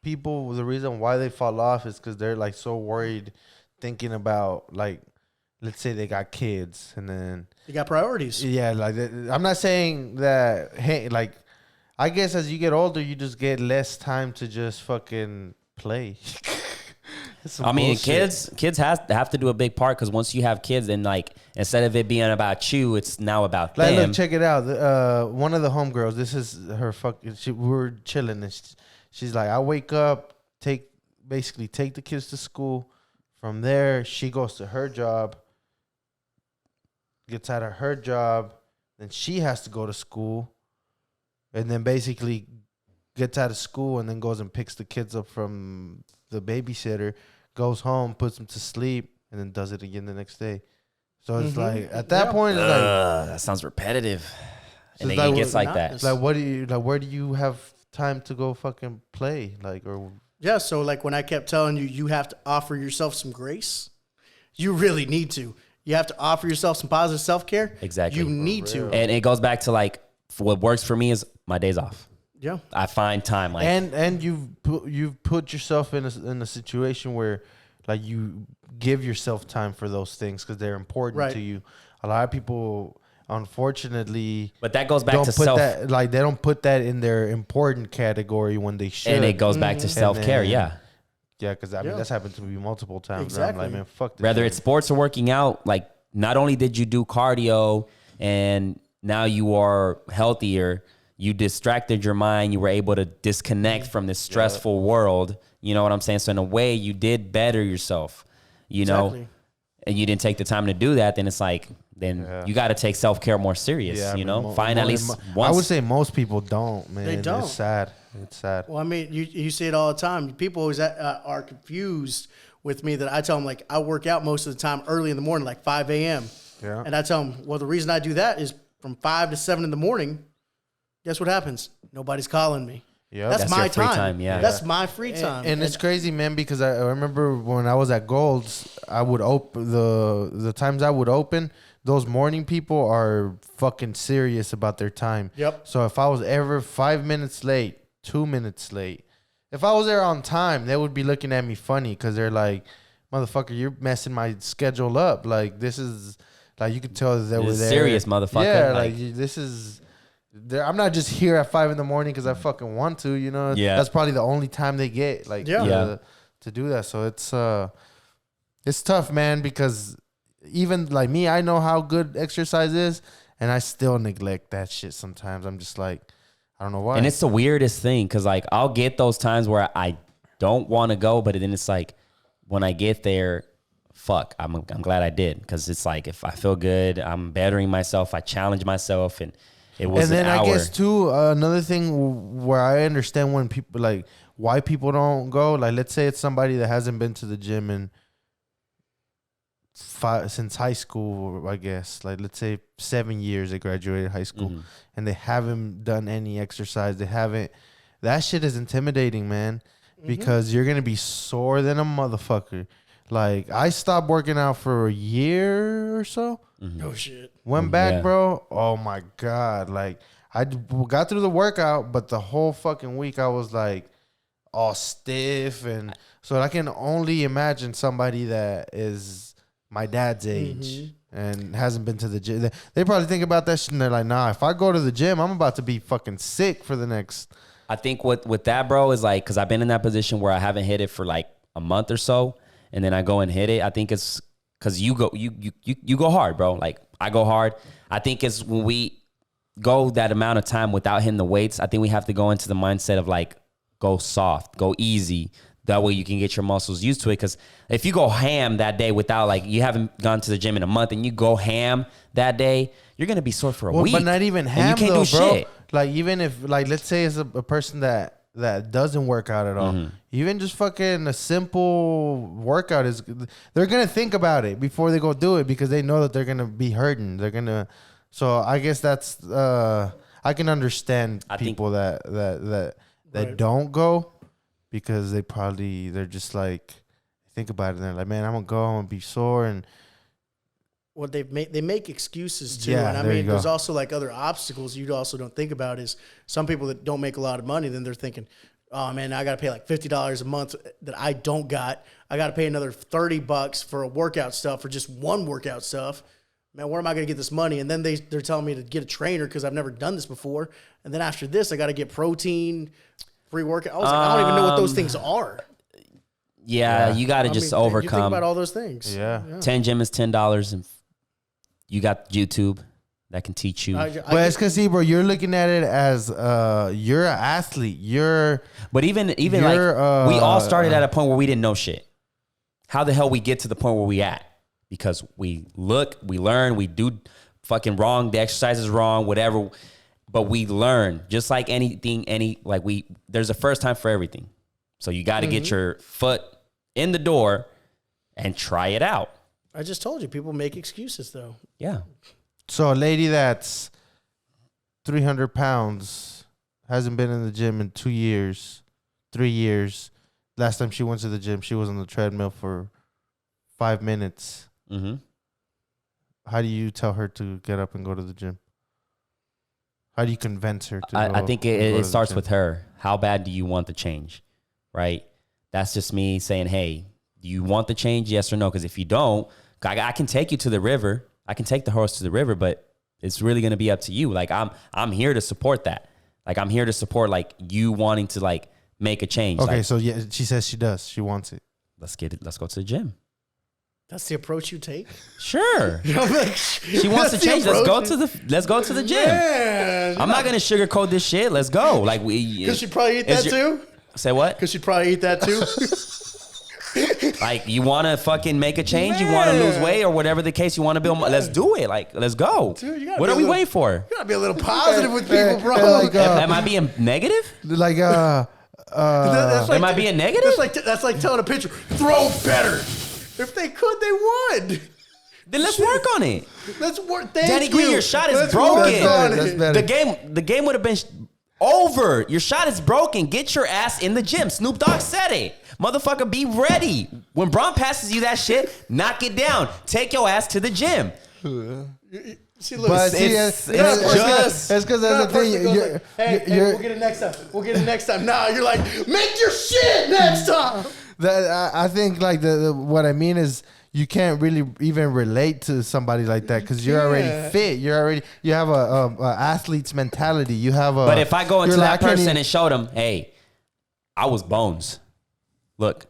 people, the reason why they fall off is because they're like so worried, thinking about like, let's say they got kids and then they got priorities. Yeah, like I'm not saying that. Hey, like I guess as you get older, you just get less time to just fucking play. I mean, kids have to do a big part because once you have kids, then like instead of it being about you, it's now about them. Look, check it out. One of the homegirls, this is her fucking. We were chilling and she's like, I wake up, take the kids to school. From there, she goes to her job, gets out of her job, then she has to go to school, and then basically gets out of school and then goes and picks the kids up from the babysitter, goes home, puts them to sleep, and then does it again the next day. So it's like at that point, it's like that sounds repetitive. And then like, it gets like that. It's like, where do you have time to go fucking play? Yeah, so like when I kept telling you have to offer yourself some grace, you really need to. You have to offer yourself some positive self-care. Exactly. You need to. And it goes back to like what works for me is my days off. Yeah. I find time like and you've put yourself in a situation where like you give yourself time for those things because they're important to you. A lot of people, unfortunately, but that goes back to self. They don't put that in their important category when they should. And it goes back to self-care. Yeah, because I mean that's happened to me multiple times. Exactly. I'm like, man, fuck this. Whether it's sports or working out, like not only did you do cardio and now you are healthier, you distracted your mind. You were able to disconnect from this stressful world. You know what I'm saying? So in a way, you did better yourself. You know, and you didn't take the time to do that. Then it's like then you got to take self-care more serious, Yeah, you know? I Find at least once. I would say most people don't, man. They don't. It's sad. It's sad. Well, I mean, you see it all the time. People always are confused with me that I tell them, like, I work out most of the time early in the morning, like 5 a.m. Yeah. And I tell them, well, the reason I do that is from 5 to 7 in the morning, guess what happens? Nobody's calling me. Yeah, That's my your free time. time, yeah. That's my free time. And it's crazy, man, because I remember when I was at Gold's, I would open the times I would open. Those morning people are fucking serious about their time. Yep. So if I was ever 5 minutes late, 2 minutes late, if I was there on time, they would be looking at me funny because they're like, "Motherfucker, you're messing my schedule up." Like this is like you could tell that they were there. Serious, motherfucker. Yeah, like this is. I'm not just here at 5 a.m. because I fucking want to, you know. Yeah. That's probably the only time they get, like, to do that. So it's tough, man, because even like me, I know how good exercise is, and I still neglect that shit sometimes. I'm just like, I don't know why. And it's the weirdest thing because, like, I'll get those times where I don't want to go, but then it's like when I get there, fuck, I'm glad I did because it's like if I feel good, I'm bettering myself, I challenge myself, and it was and then an hour. I guess too another thing where I understand when people like why people don't go. Like, let's say it's somebody that hasn't been to the gym in since high school, I guess. Like, let's say 7 years they graduated high school, and they haven't done any exercise. They haven't. That shit is intimidating, man, because you're gonna be sore than a motherfucker. Like, I stopped working out for a year or so. Oh, shit. Went back, Yeah. bro. Oh, my God. Like, I got through the workout, but the whole fucking week I was, like, all stiff. And so I can only imagine somebody that is my dad's age and hasn't been to the gym. They probably think about that shit and they're like, nah, if I go to the gym, I'm about to be fucking sick for the next. I think with that, bro, is like, because I've been in that position where I haven't hit it for like a month or so, and then I go and hit it. I think it's because you go hard, bro. Like, I go hard. I think it's when we go that amount of time without hitting the weights, I think we have to go into the mindset of like, go soft, go easy. That way you can get your muscles used to it. Because if you go ham that day without, like, you haven't gone to the gym in a month and you go ham that day, you're going to be sore for a week. But not even And ham, you can't though, do bro. shit. Like, even if, like, let's say it's a person that doesn't work out at all. Even just fucking a simple workout is, they're going to think about it before they go do it because they know that they're going to be hurting. They're going to, so I guess that's, I can understand people that Right. don't go because they're just like, think about it and they're like, man, I'm going to go, I'm going to be sore. And Well, they make excuses too, Yeah, and I there mean, you go. there's also like other obstacles you also don't think about. Is some people that don't make a lot of money, then they're thinking, "Oh man, I got to pay like $50 a month that I don't got. I got to pay another $30 for a workout stuff for just one workout stuff. Man, where am I going to get this money?" And then they're telling me to get a trainer because I've never done this before. And then after this, I got to get protein, free workout. I was like, I don't even know what those things are. Yeah, you got to just overcome. You think about all those things. Yeah. 10 gym is $10, and you got YouTube that can teach you. but it's because, see, bro, you're looking at it as you're an athlete. But even like You're, we all started at a point where we didn't know shit. How the hell we get to the point where we at? Because we look, we learn, we do fucking wrong. The exercise is wrong, whatever. But we learn just like anything. There's a first time for everything. So you got to get your foot in the door and try it out. I just told you, people make excuses though. Yeah. So a lady that's 300 pounds hasn't been in the gym in 2 years, 3 years. Last time she went to the gym, she was on the treadmill for 5 minutes. Mm-hmm. How do you tell her to get up and go to the gym? How do you convince her to I think go to it the starts gym? with her. How bad do you want the change? Right? That's just me saying, hey, do you want the change? Yes or no? Because if you don't, I can take you to the river. I can take the horse to the river, but it's really going to be up to you. Like, I'm here to support that. Like, I'm here to support, like, you wanting to, like, make a change. Okay, like, so yeah, she says she does. She wants it. let's get it. Let's go to the gym. That's the approach you take. Sure. I'm like, She wants to that's the change. Let's go approach. to the gym. Man, I'm not going to sugarcoat this shit. Let's go. Like, because she'd probably eat that too. Say what? Because she'd probably eat that too. Like, you want to fucking make a change? You want to lose weight or whatever the case? You want to build? Let's do it. Like, let's go. Dude, what are we waiting for? You gotta be a little positive with people, bro. Like, Am I being negative? Like Am I being negative? That's like telling a pitcher, throw better. If they could, they would. Then let's work on it. Let's work. Thank Danny you. Green, your shot is Let's broken. work on That's it. better. The game would have been over. Your shot is broken. Get your ass in the gym. Snoop Dogg said it. Motherfucker, be ready. When Braun passes you that shit, knock it down. Take your ass to the gym. See, look, But see, it's that's because that's the thing. Hey, we'll get it next time. We'll get it next time. Nah, you're like, make your shit next time. I think like the what I mean is you can't really even relate to somebody like that because you're already fit. You have a athlete's mentality. You have a. But if I go into you're that like, I can't person even- and show them, hey, I was bones. Look,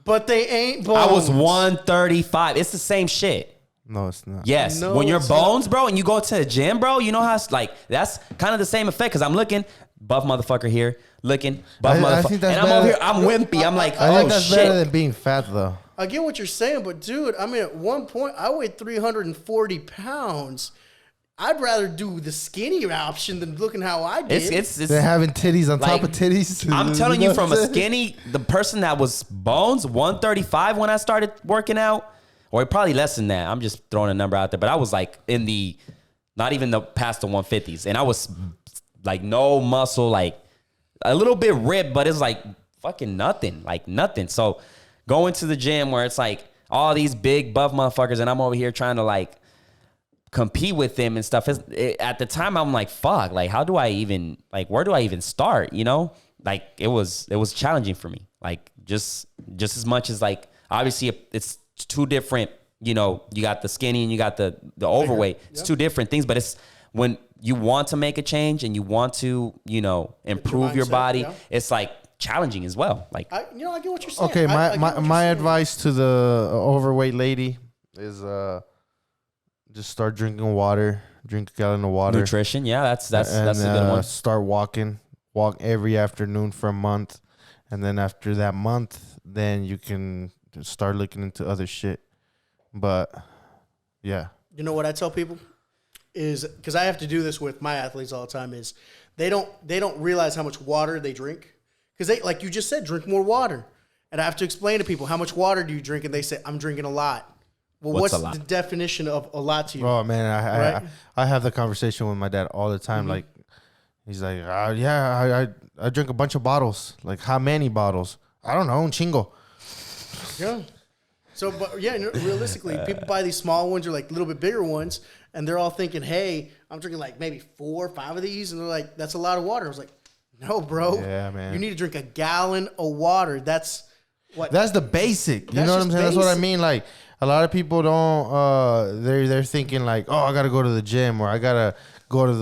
But they ain't bones. I was 135. It's the same shit. No, it's not. Yes. No, when you're it's bones, bro, and you go to the gym, bro, you know how it's like, that's kind of the same effect because I'm looking, buff motherfucker here, looking, buff I motherfucker. think that's And I'm over better. here, I'm wimpy. I'm like, I oh think that's shit. better than being fat though. I get what you're saying, but dude, I mean, at one point, I weighed 340 pounds. I'd rather do the skinny option than looking how I did. It's They're having titties on like, top of titties. I'm telling you, know from a what I'm saying? skinny, the person that was bones, 135 when I started working out, or probably less than that. I'm just throwing a number out there, but I was like in the, not even the past the 150s, and I was like no muscle, like a little bit ripped, but it's like fucking nothing, like nothing. So going to the gym where it's like all these big buff motherfuckers, and I'm over here trying to like compete with them and stuff. At the time, I'm like, fuck, like how do I even, like where do I even start? You know, like it was challenging for me. Like just as much as like obviously it's two different. You know, you got the skinny and you got the overweight. It's two different things, but it's when you want to make a change and you want to, you know, improve your mindset, body. yeah. It's like challenging as well. Like I get what you're saying. Okay, I get what you're my saying. advice to the overweight lady is just start drinking water. Drink a gallon of water. nutrition, yeah, that's a And, good one. Start walking. Walk every afternoon for a month, and then after that month, then you can start looking into other shit. But yeah, You know what I tell people is, because I have to do this with my athletes all the time, is they don't realize how much water they drink, because they, like you just said, drink more water. And I have to explain to people, how much water do you drink? And they say, I'm drinking a lot. Well, What's what's a lot? the definition of a lot to you? oh man, Right? I have the conversation with my dad all the time. Like he's like, yeah, I drink a bunch of bottles. Like how many bottles? I don't know, un chingo. Yeah. So, but yeah, realistically, people buy these small ones or like a little bit bigger ones, and they're all thinking, hey, I'm drinking like maybe 4 or 5 of these. And they're like, that's a lot of water. I was like, no, bro. Yeah, man. You need to drink a gallon of water. That's what. That's the basic. You That's know what I'm just saying? That's what I basic. mean. Like a lot of people don't. They're thinking like, oh, I gotta go to the gym or I gotta go to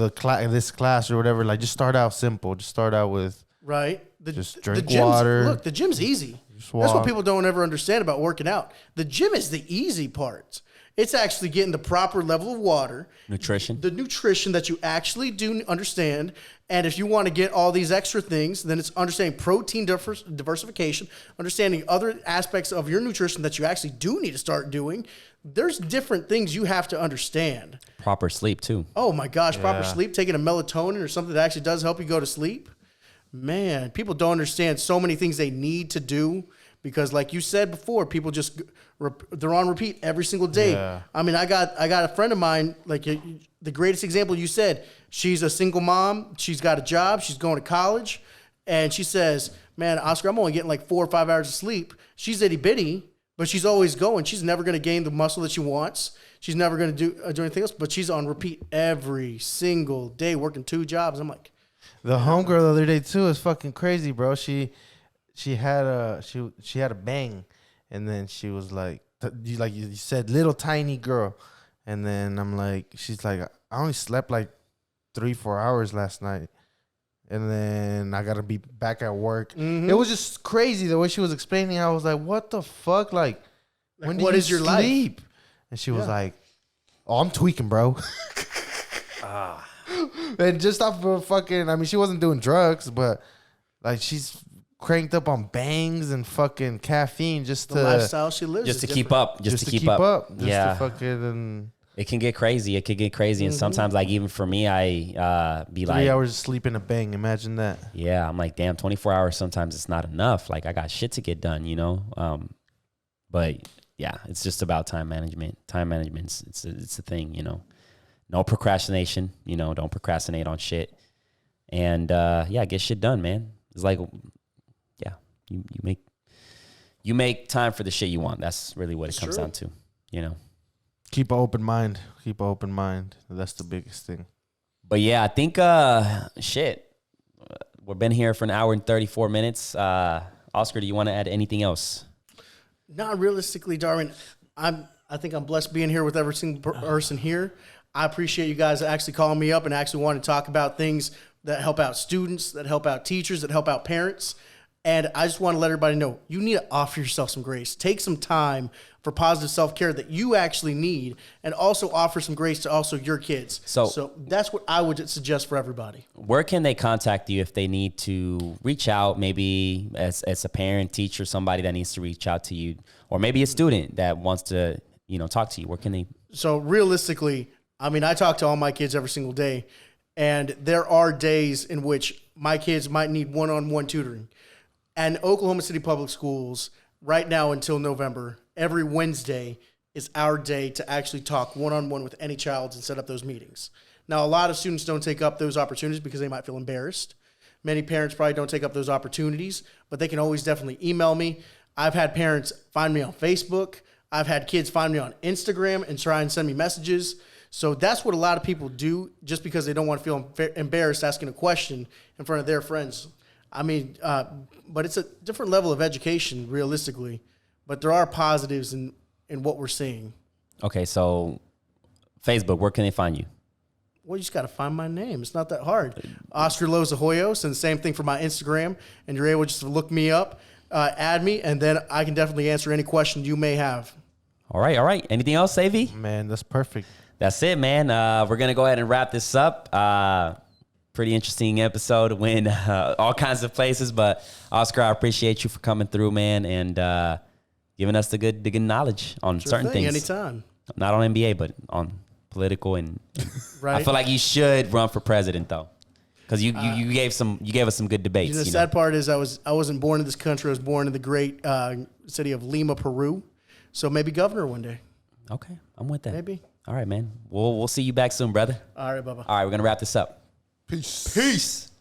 this class or whatever. Like, just start out simple. Just start out with Right. Just drink gym's- water. Look, the gym's easy. Just That's what walk. people don't ever understand about working out. The gym is the easy part. It's actually getting the proper level of water, Nutrition. the nutrition that you actually do understand. And if you want to get all these extra things, then it's understanding protein diversification, understanding other aspects of your nutrition that you actually do need to start doing. There's different things you have to understand. Proper sleep too. Oh my gosh, proper Yeah. sleep, taking a melatonin or something that actually does help you go to sleep. Man, people don't understand so many things they need to do because, like you said before, people just they're on repeat every single day. Yeah. I mean, I got a friend of mine, like the greatest example you said. She's a single mom. She's got a job. She's going to college, and she says, "Man, Oscar, I'm only getting like 4 or 5 hours of sleep." She's itty bitty, but she's always going. She's never going to gain the muscle that she wants. She's never going to do anything else, but she's on repeat every single day, working 2 jobs. I'm like. the homegirl the other day too. Is fucking crazy, bro. She had a bang, and then she was like you said, little tiny girl, and then I'm like, she's like, I only slept like 3-4 hours last night. And then I gotta be back at work. Mm-hmm. It was just crazy the way she was explaining. I was like, "What the fuck? Like when did what you is your life?" sleep?" And she was Yeah. like, "Oh, I'm tweaking, bro." And just off of fucking, I mean, she wasn't doing drugs, but like she's cranked up on bangs and fucking caffeine just The to lifestyle she lives Just is to keep different. up. Just to keep up. Just Yeah. to fucking It can get crazy. It could get crazy. And sometimes, like, even for me, I be 3 like, hours of sleep in a bang. Imagine that. yeah, I'm like, damn, 24 hours, sometimes it's not enough. Like, I got shit to get done, you know? But yeah, it's just about time management. Time management, it's a thing, you know? No procrastination, you know? Don't procrastinate on shit. And yeah, get shit done, man. It's like, yeah, you make time for the shit you want. That's really what it comes down to, you know? Keep an open mind. Keep an open mind. That's the biggest thing. But yeah, I think shit. We've been here for an hour and 34 minutes. Oscar, do you want to add anything else? Not realistically, Darwin. I think I'm blessed being here with every single person here. I appreciate you guys actually calling me up and actually wanting to talk about things that help out students, that help out teachers, that help out parents. And I just want to let everybody know, you need to offer yourself some grace. Take some time for positive self-care that you actually need, and also offer some grace to also your kids. So that's what I would suggest for everybody. Where can they contact you if they need to reach out, maybe as a parent, teacher, somebody that needs to reach out to you, or maybe a student that wants to, you know, talk to you? Where can they? So realistically, I mean, I talk to all my kids every single day, and there are days in which my kids might need one-on-one tutoring. And Oklahoma City Public Schools, right now until November, every Wednesday is our day to actually talk one-on-one with any child and set up those meetings. Now, a lot of students don't take up those opportunities because they might feel embarrassed. Many parents probably don't take up those opportunities, but they can always definitely email me. I've had parents find me on Facebook. I've had kids find me on Instagram and try and send me messages. So that's what a lot of people do just because they don't want to feel embarrassed asking a question in front of their friends. I mean, but it's a different level of education, realistically. But there are positives in what we're seeing. Okay, so Facebook, where can they find you? Well, you just got to find my name. It's not that hard. Oscar Loza Hoyos, and the same thing for my Instagram. And you're able just to look me up, add me, and then I can definitely answer any question you may have. All right. Anything else, Savy? Man, that's perfect. That's it, man. We're going to go ahead and wrap this up. Pretty interesting episode. Went all kinds of places, but Oscar, I appreciate you for coming through, man, and giving us the good knowledge on certain things. Anytime. Not on NBA, but on political and. Right. I feel like you should run for president though, because you gave us some good debates. The sad part is I wasn't born in this country. I was born in the great city of Lima, Peru. So maybe governor one day. Okay, I'm with that. Maybe. All right, man. We'll see you back soon, brother. All right, Bubba. All right, we're gonna wrap this up. Peace. Peace.